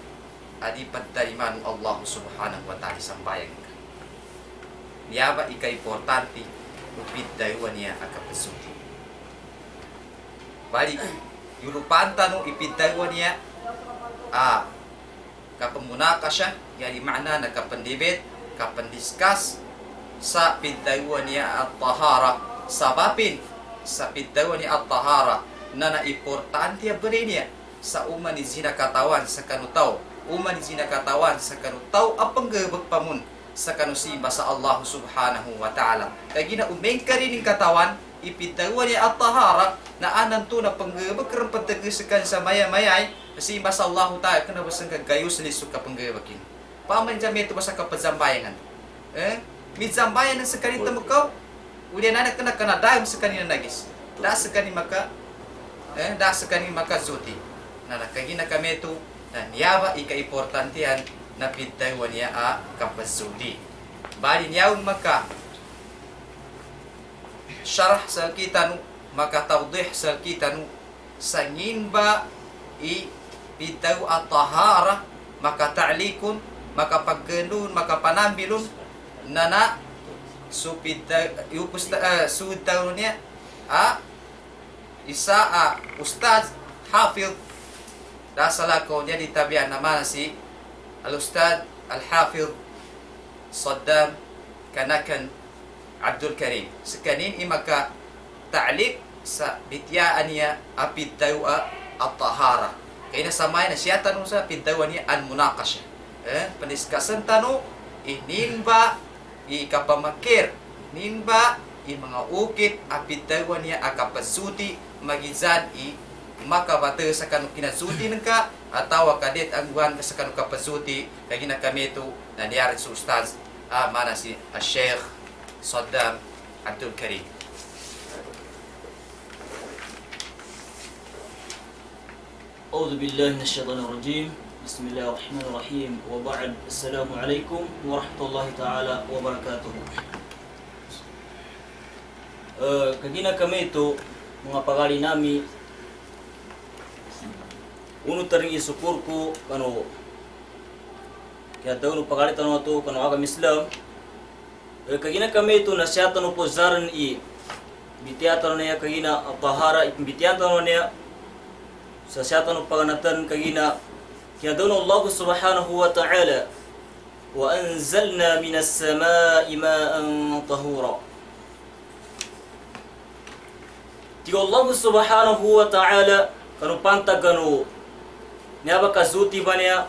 adi pagdariman Allah subhanahu wa ta'ala sambayang ka. Niyaba ika-importante upit dayuan niya akapasuti. Bali, yurupan tanong ipit dayuan niya kapamunaka siya, yani makna nakapandibit, kapandiskas sa pidayuan niya at tahara, sabapin sa pidayuan niya at tahara na na-importante beri niya sa uman ni zina katawan sa kanutaw uman ni zina katawan sa kanutaw apang gabag pamun sa kanusimba sa Allah subhanahu wa ta'ala kaya ginaumeng ka rin yung katawan ipidayuan niya at tahara na ananto na panggabag karampatagisikan sa maya-mayay kasimba sa Allah ta'ala kanabasang kagayos lisok ka panggabagin paman dyan may ito ba sa kapadzambayangan midzambayan sa kanita mukaw ulian anak ka na kanadayam sa kanina nagis da sa kanina makazuti na nakagina kami ito na niyaba ika-importantihan na pidaywan niya kapazudi. Bali niyawang maka syarah sa kita maka tawdih sa kita sangin ba pidaw at tahara maka ta'likun maka pagganun maka panambilun na sudaw niya isa ustaz hafid dasala ko niya ditabihan naman si al-ustad al-hafid Saddam Kanakan Abdul Karim sekanin imaka ta'lik sa bityaan niya apiddaw at-tahara kaya nasamay na siya tanong sa piddawan niya al-munaqasya paniskasan tanong ininba ikapamakir ninba mga ukit apiddawan niya akapasuti magizan makabata sa kanu kinasuti nangka atawa kadit ang buwan sa kanu kapasuti kay ginakami ito nangyari sa ustaz mana si Sheikh Saddam Abdul Karim. أعوذ بالله من الشيطان الرجيم بسم الله الرحمن الرحيم وبعد السلام عليكم ورحمة الله تعالى وبركاته. Kagina kami ito mga pagali nami uno taring isukur ko kano kaya daw no pagalitan no to kanu agam Islam kagina kami itu nasyatan no pozaran i bitiyatan niya kagina tahara bitiyatan niya sa syatan no paganatan kagina kaya daw no Allah subhanahu wa ta'ala wa anzalna minas samaa'i ma'an tahura. Tiga Allah subhanahu wa ta'ala kanu pantag kanu niaba kazuti banya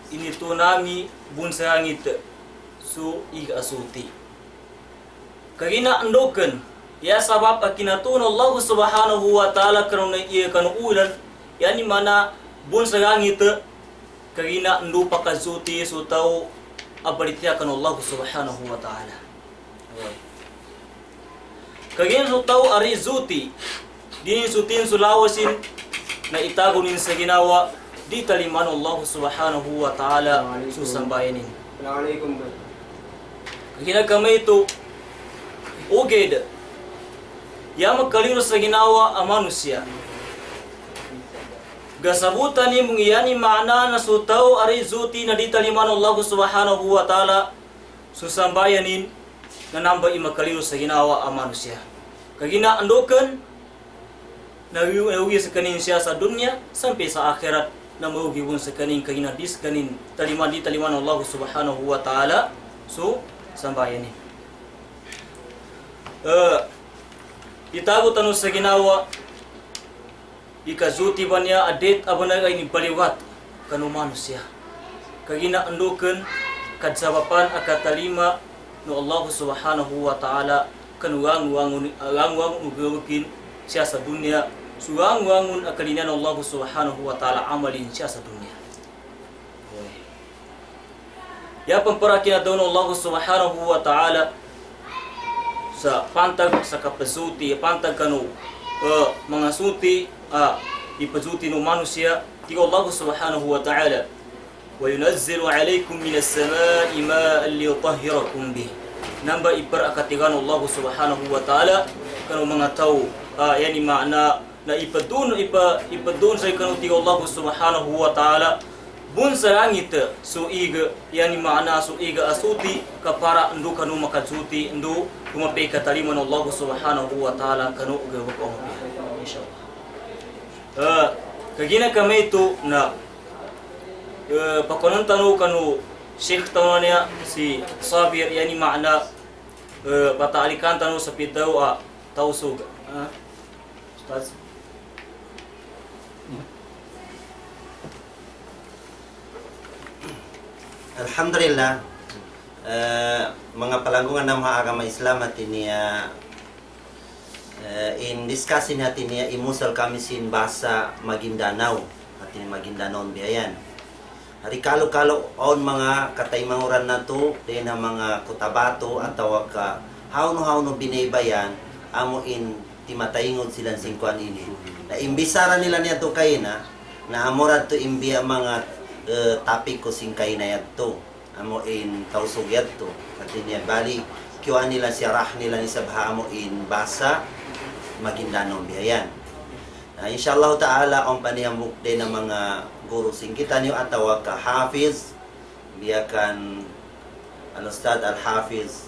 ini tunami bunsa angit su iga asuti kagina andoken ya sabab akinatun Allah subhanahu wa ta'ala kanu iya kanu ulan yani mana bunsa angit kagina andu pakazuti su tau abalitya kanu Allah subhanahu wa ta'ala kagina su tau ari zuti din sutin sulawasin na itagunin sa ginawa di taliman Allah subhanahu wa ta'ala susambayanin. Assalamualaikum. Kagina kami itu uged ya magkaliro sa ginawa ang manusia. Gasabutan ni mungiyani maana na sutaw ari zuti na di taliman Allah subhanahu wa ta'ala susambayanin na namba imakaliro sa ginawa ang manusia. Kagina andokan nauwi sa kanin siya sa dunya sampai sa akhirat na maugi bun sa kanin kagina dis kanin taliman di taliman Allah subhanahu wa ta'ala so sambayan ni itago tanu sa ginawa ikazuti banya adet abana ay ni baliwat kanu manusia kagina anduken kadsabapan akatalima no Allah subhanahu wa ta'ala kanu wangun ugawakin siya sa dunya suwangun akalinan Allah subhanahu wa ta'ala amalin siya sa dunya ya pamparakin daw Allah subhanahu wa ta'ala sa pantag sa kapasuti pantag kanu mga suti ipazuti no manusia tiga Allah subhanahu wa ta'ala wa yunazzilu alaykum minas samaa'i ma'an liyutahhirakum bih namba iparakatigan Allah subhanahu wa ta'ala kanu mga tao yani makna na ipadun sa kanu tiga Allah subhanahu wa ta'ala bun sa langit so iga yani makna so iga asuti kapara ndu kanu makazuti ndu kumapay kataliman Allah subhanahu wa ta'ala kanu gawak ang insyaallah kagina kami ito na pakunan tanu kanu Sheikh tananya si Sabir yani makna pataalikan tanu sa pitaw tausug Ustaz Alhamdulillah, mga palanggungan ng mga agama Islam at ini in discussion natin niya imusal kami sin basa Maguindanao at ini Maguindanao biyayan. Hari kalo-kalo on mga kataymanguran na to, din ang mga kutabato at tawag ka hawno binaybayan amo in timatayngod silang singkuan ini. Na imbisara nila niya to kayo na amorad to imbiya mga topic ko singkay na yato amo in tausog yato at niya bali kiwa nila siyarah nila ni sabha amo in basa Maguindanao biyayan. Inshallah ta'ala ang paniyambuk din ng mga guru singkitan niyo at tawag ka Hafiz biyakan Al-Ustad Al-Hafiz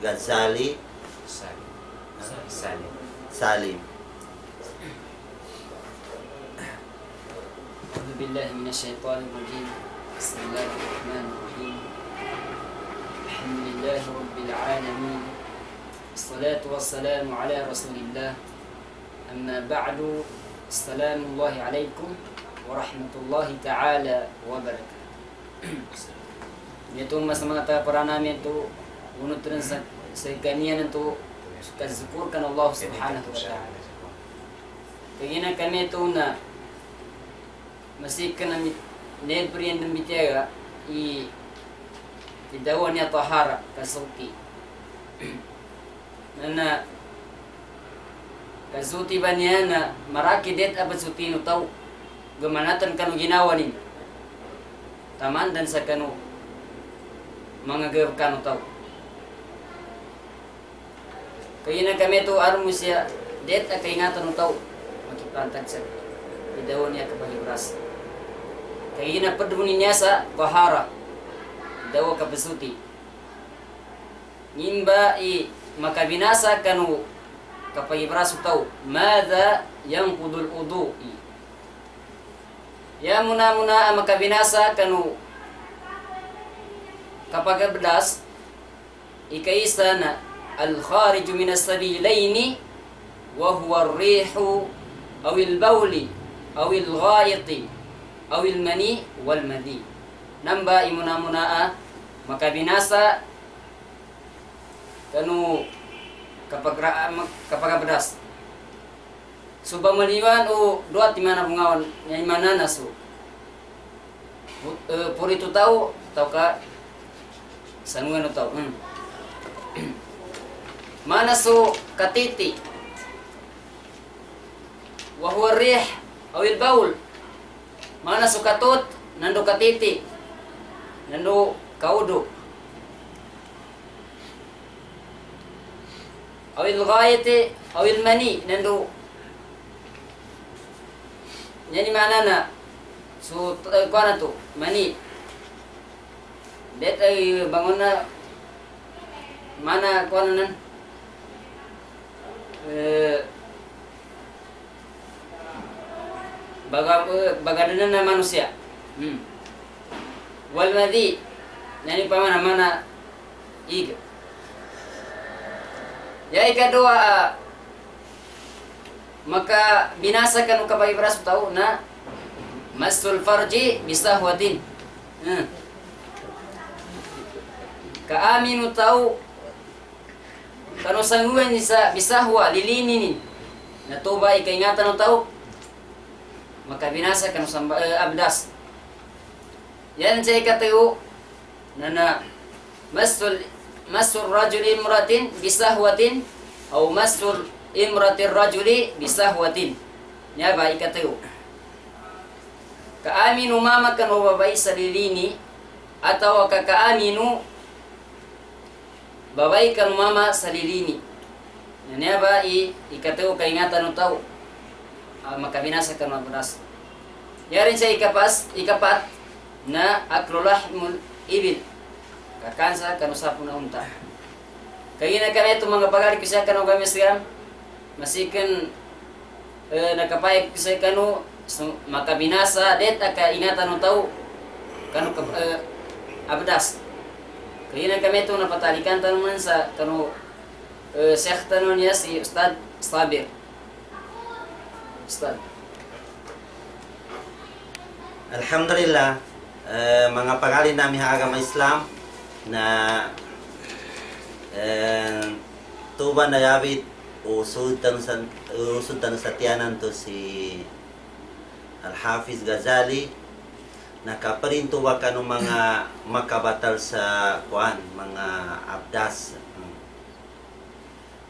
Ghazali Salim. أعوذ بالله من الشيطان الرجيم بسم الله الرحمن الرحيم الحمد لله رب العالمين الصلاة والسلام على رسول الله أما بعد السلام الله عليكم ورحمة الله تعالى وبركاته Itu masa-masa para namin itu unutrin sa kaniyan itu kazukurkan Allah subhanahu wa ta'ala kagina kami itu na masih kena nebri yang demikian dawan ya tahara kasuti nana kasuti banyana maraki det apa suti nu tau gemanatan kanu ginawa ni taman dan sa kanu mga gaw kanu tau kayina kami tu armus ya det akaingatan nu tau makipantag sa dawan ya kabali beras kayina peduni niya sa tahara dawa kapasuti. Nimba i makabinasa kanu kapag ibraso tau. Mada yanqudul udu'i. Ya muna makabinasa kanu kapag abdas ikaisa na al-khariju min as-sabilaini wa huwa ar-rihu aw al-bawli aw al-ghayiti aw al-mani wal madhi. Namba imuna makabinasa kanu kapag abdas. So bamaliwan o dua ti mana bungawan yang mana nasu. Puri tu tahu ka sanungan tu tahu. Mana su katiti. Wa huwa rih aw al baul. Mana su katut nando katiti. Nando kaudu. Aw al ghayati aw al mani nando yani mana na so kuana tu mani det ay bangun na mana kuana nan bagadanan na manusia wal madhi yani pamana mana ig ya ikadua maka binasakan kapag ibraso tao na masul farji bisahwatin. Kaaminu tao kano sanguan sa bisahwa lilinin natuba ikaingatan ng tao maka binasakan abdas. Yan sa ikatayo na masul rajuli imratin bisahwatin o masul imratir rajuli bisahwatin. Nya ba ikatayo. Kaaminu mama kan babae sa lilini atau kakaaminu babae kan mama sa lilini. Nya ba ikatayo kaingatan ng tao. Makabinasa kan mabunas. Yarin sa ikapat na aklulahmul ibil. Kakansa kan usapon na unta. Kaya na kami itong mga pagari kasi kan kami siram. Masikan nakapayag sa kanu makabinasa det aka ingatan ng tao kanu abdas. Kaya na kami ito napatalikan tanuman sa kanu Sheikh tanun niya si Ustad Sabir. Ustad. Alhamdulillah, mga pangalan namin sa agama Islam na tuban na yabit usud tan sa tiyanan to si Al-Hafiz Ghazali nakaparinto wa kanu mga makabatal sa kuan mga abdas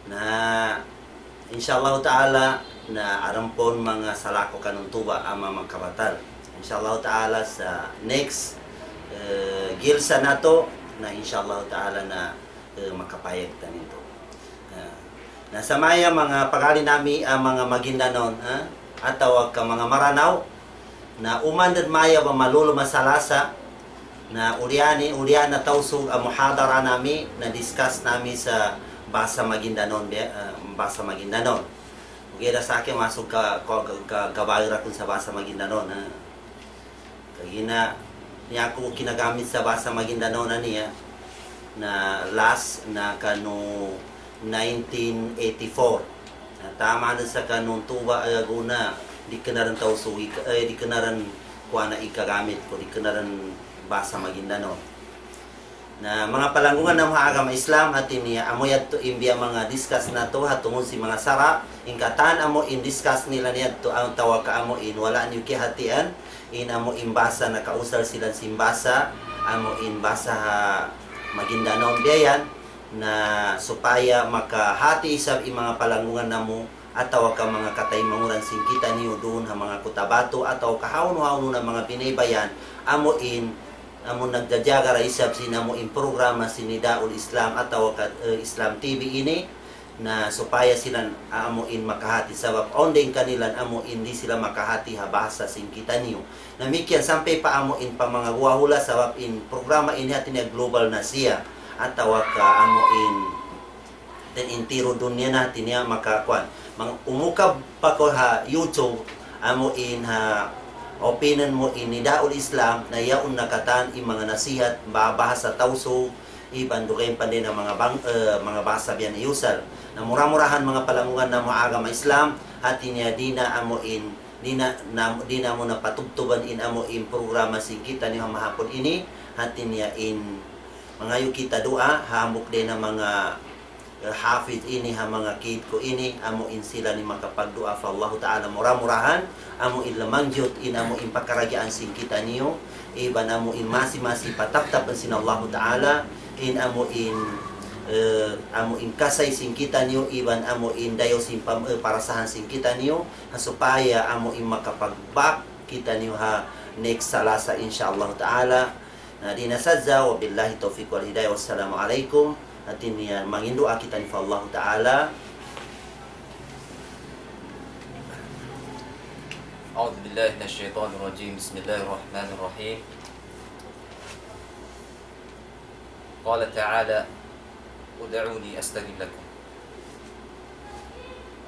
na insyaallah taala na arampon mga salako kanun tuba ama makabatal insyaallah taala sa next gilsa nato na insyaallah taala na makapayag tanito. Nasa maya mga pagali nami ang mga Maguindanon atau ka mga Maranaw na umandad maya ba malulo masalasa na uliana tausog ang muhadara nami na discuss nami sa bahasa Maguindanon bahasa Maguindanon. Kaya sa akin masuk kabayra kun sa bahasa Maguindanon kaya niya ako kinagamit sa bahasa Maguindanon niya na last na kanu 1984 tama na sa kanun tuba aguna di ka na rin tausuwi di ka na rin kuha na ikagamit ko di ka na rin basa Maguindanon na mga palanggungan ng mga agama Islam atin niya amoy at imbia mga discuss na to hatungod si mga sara ingkatan amo in discuss nila niya to ang tawag ka amo in wala niyo kihatian in amo imbasa na kausar silang simbasa amo in basa Maguindanon biyayan na supaya makahati sa mga palanggungan namo ataw ka mga kataymanguran singkita niyo doon ha mga kutabato ataw kahawno-hawno na mga pinaybayan amo nagdadyaga ra isab sinamo in programa sinidaul Islam ataw ka Islam TV ini na supaya sila amuin makahati sabab ondeng kanilan amo hindi sila makahati habasa singkita niyo namikyan sampai pa amuin pa mga guwahula sabab in programa ini hatin niya global na siya at tawag ka amuin den intiro dunya natin niya makakuan mga umukab pa ko ha YouTube amuin ha opinion mo ini daul Islam na yaon nakatan i mga nasihat babahasa tawso iban dukain pa din ang mga basa biyan iusal na murah-murahan mga palangungan na mga agama Islam hati niya di na amuin di na mo napatubtuban in amuin programa singkita niya mahapon ini hati niya in mga yu kita doa hamok din ang mga hafid ini ha mga kid ko ini amuin sila ni makapagdua fa Allah Ta'ala murah-murahan amuin lamang jud in amuin pakaragyaan singkita niyo iban amuin masi pataptap sin Allah Ta'ala in amuin kasay singkita niyo iban amuin dayo parasahan singkita niyo supaya amuin makapagbak kita niyo ha next salasa insyaallah taala na dinasadza wa billahi taufiq wal hidayah wassalamu alaikum atin niya mangindua kita ni Allah taala. A'udzu billahi minasyaitonir rajim. Bismillahirrahmanirrahim. Qala ta'ala ud'uni astajib lakum.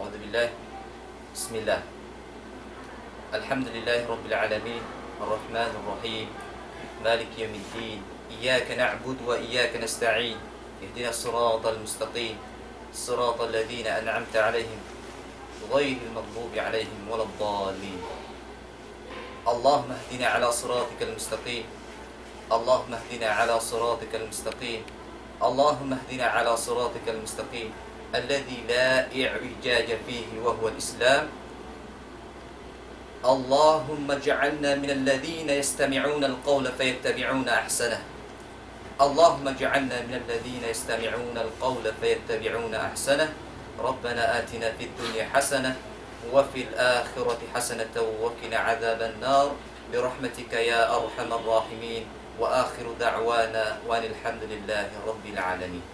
A'udzu billahi. Bismillah. Alhamdulillahi rabbil alamin. Arrahmanir rahim. Maliki yawmiddin. Iyyaka na'budu wa iyyaka nasta'in. اهدنا الصراط المستقيم صراط الذين أنعمت عليهم غير المغضوب عليهم ولا الضالين اللهم اهدنا على صراطك المستقيم اللهم اهدنا على صراطك المستقيم اللهم اهدنا على صراطك المستقيم الذي لا اعوجاج فيه وهو الإسلام اللهم اجعلنا من الذين يستمعون القول فيتبعون أحسنه اللهم اجعلنا من الذين يستمعون القول فيتبعون أحسنه ربنا آتنا في الدنيا حسنة وفي الآخرة حسنة وقنا عذاب النار برحمتك يا أرحم الراحمين وآخر دعوانا وأن الحمد لله رب العالمين.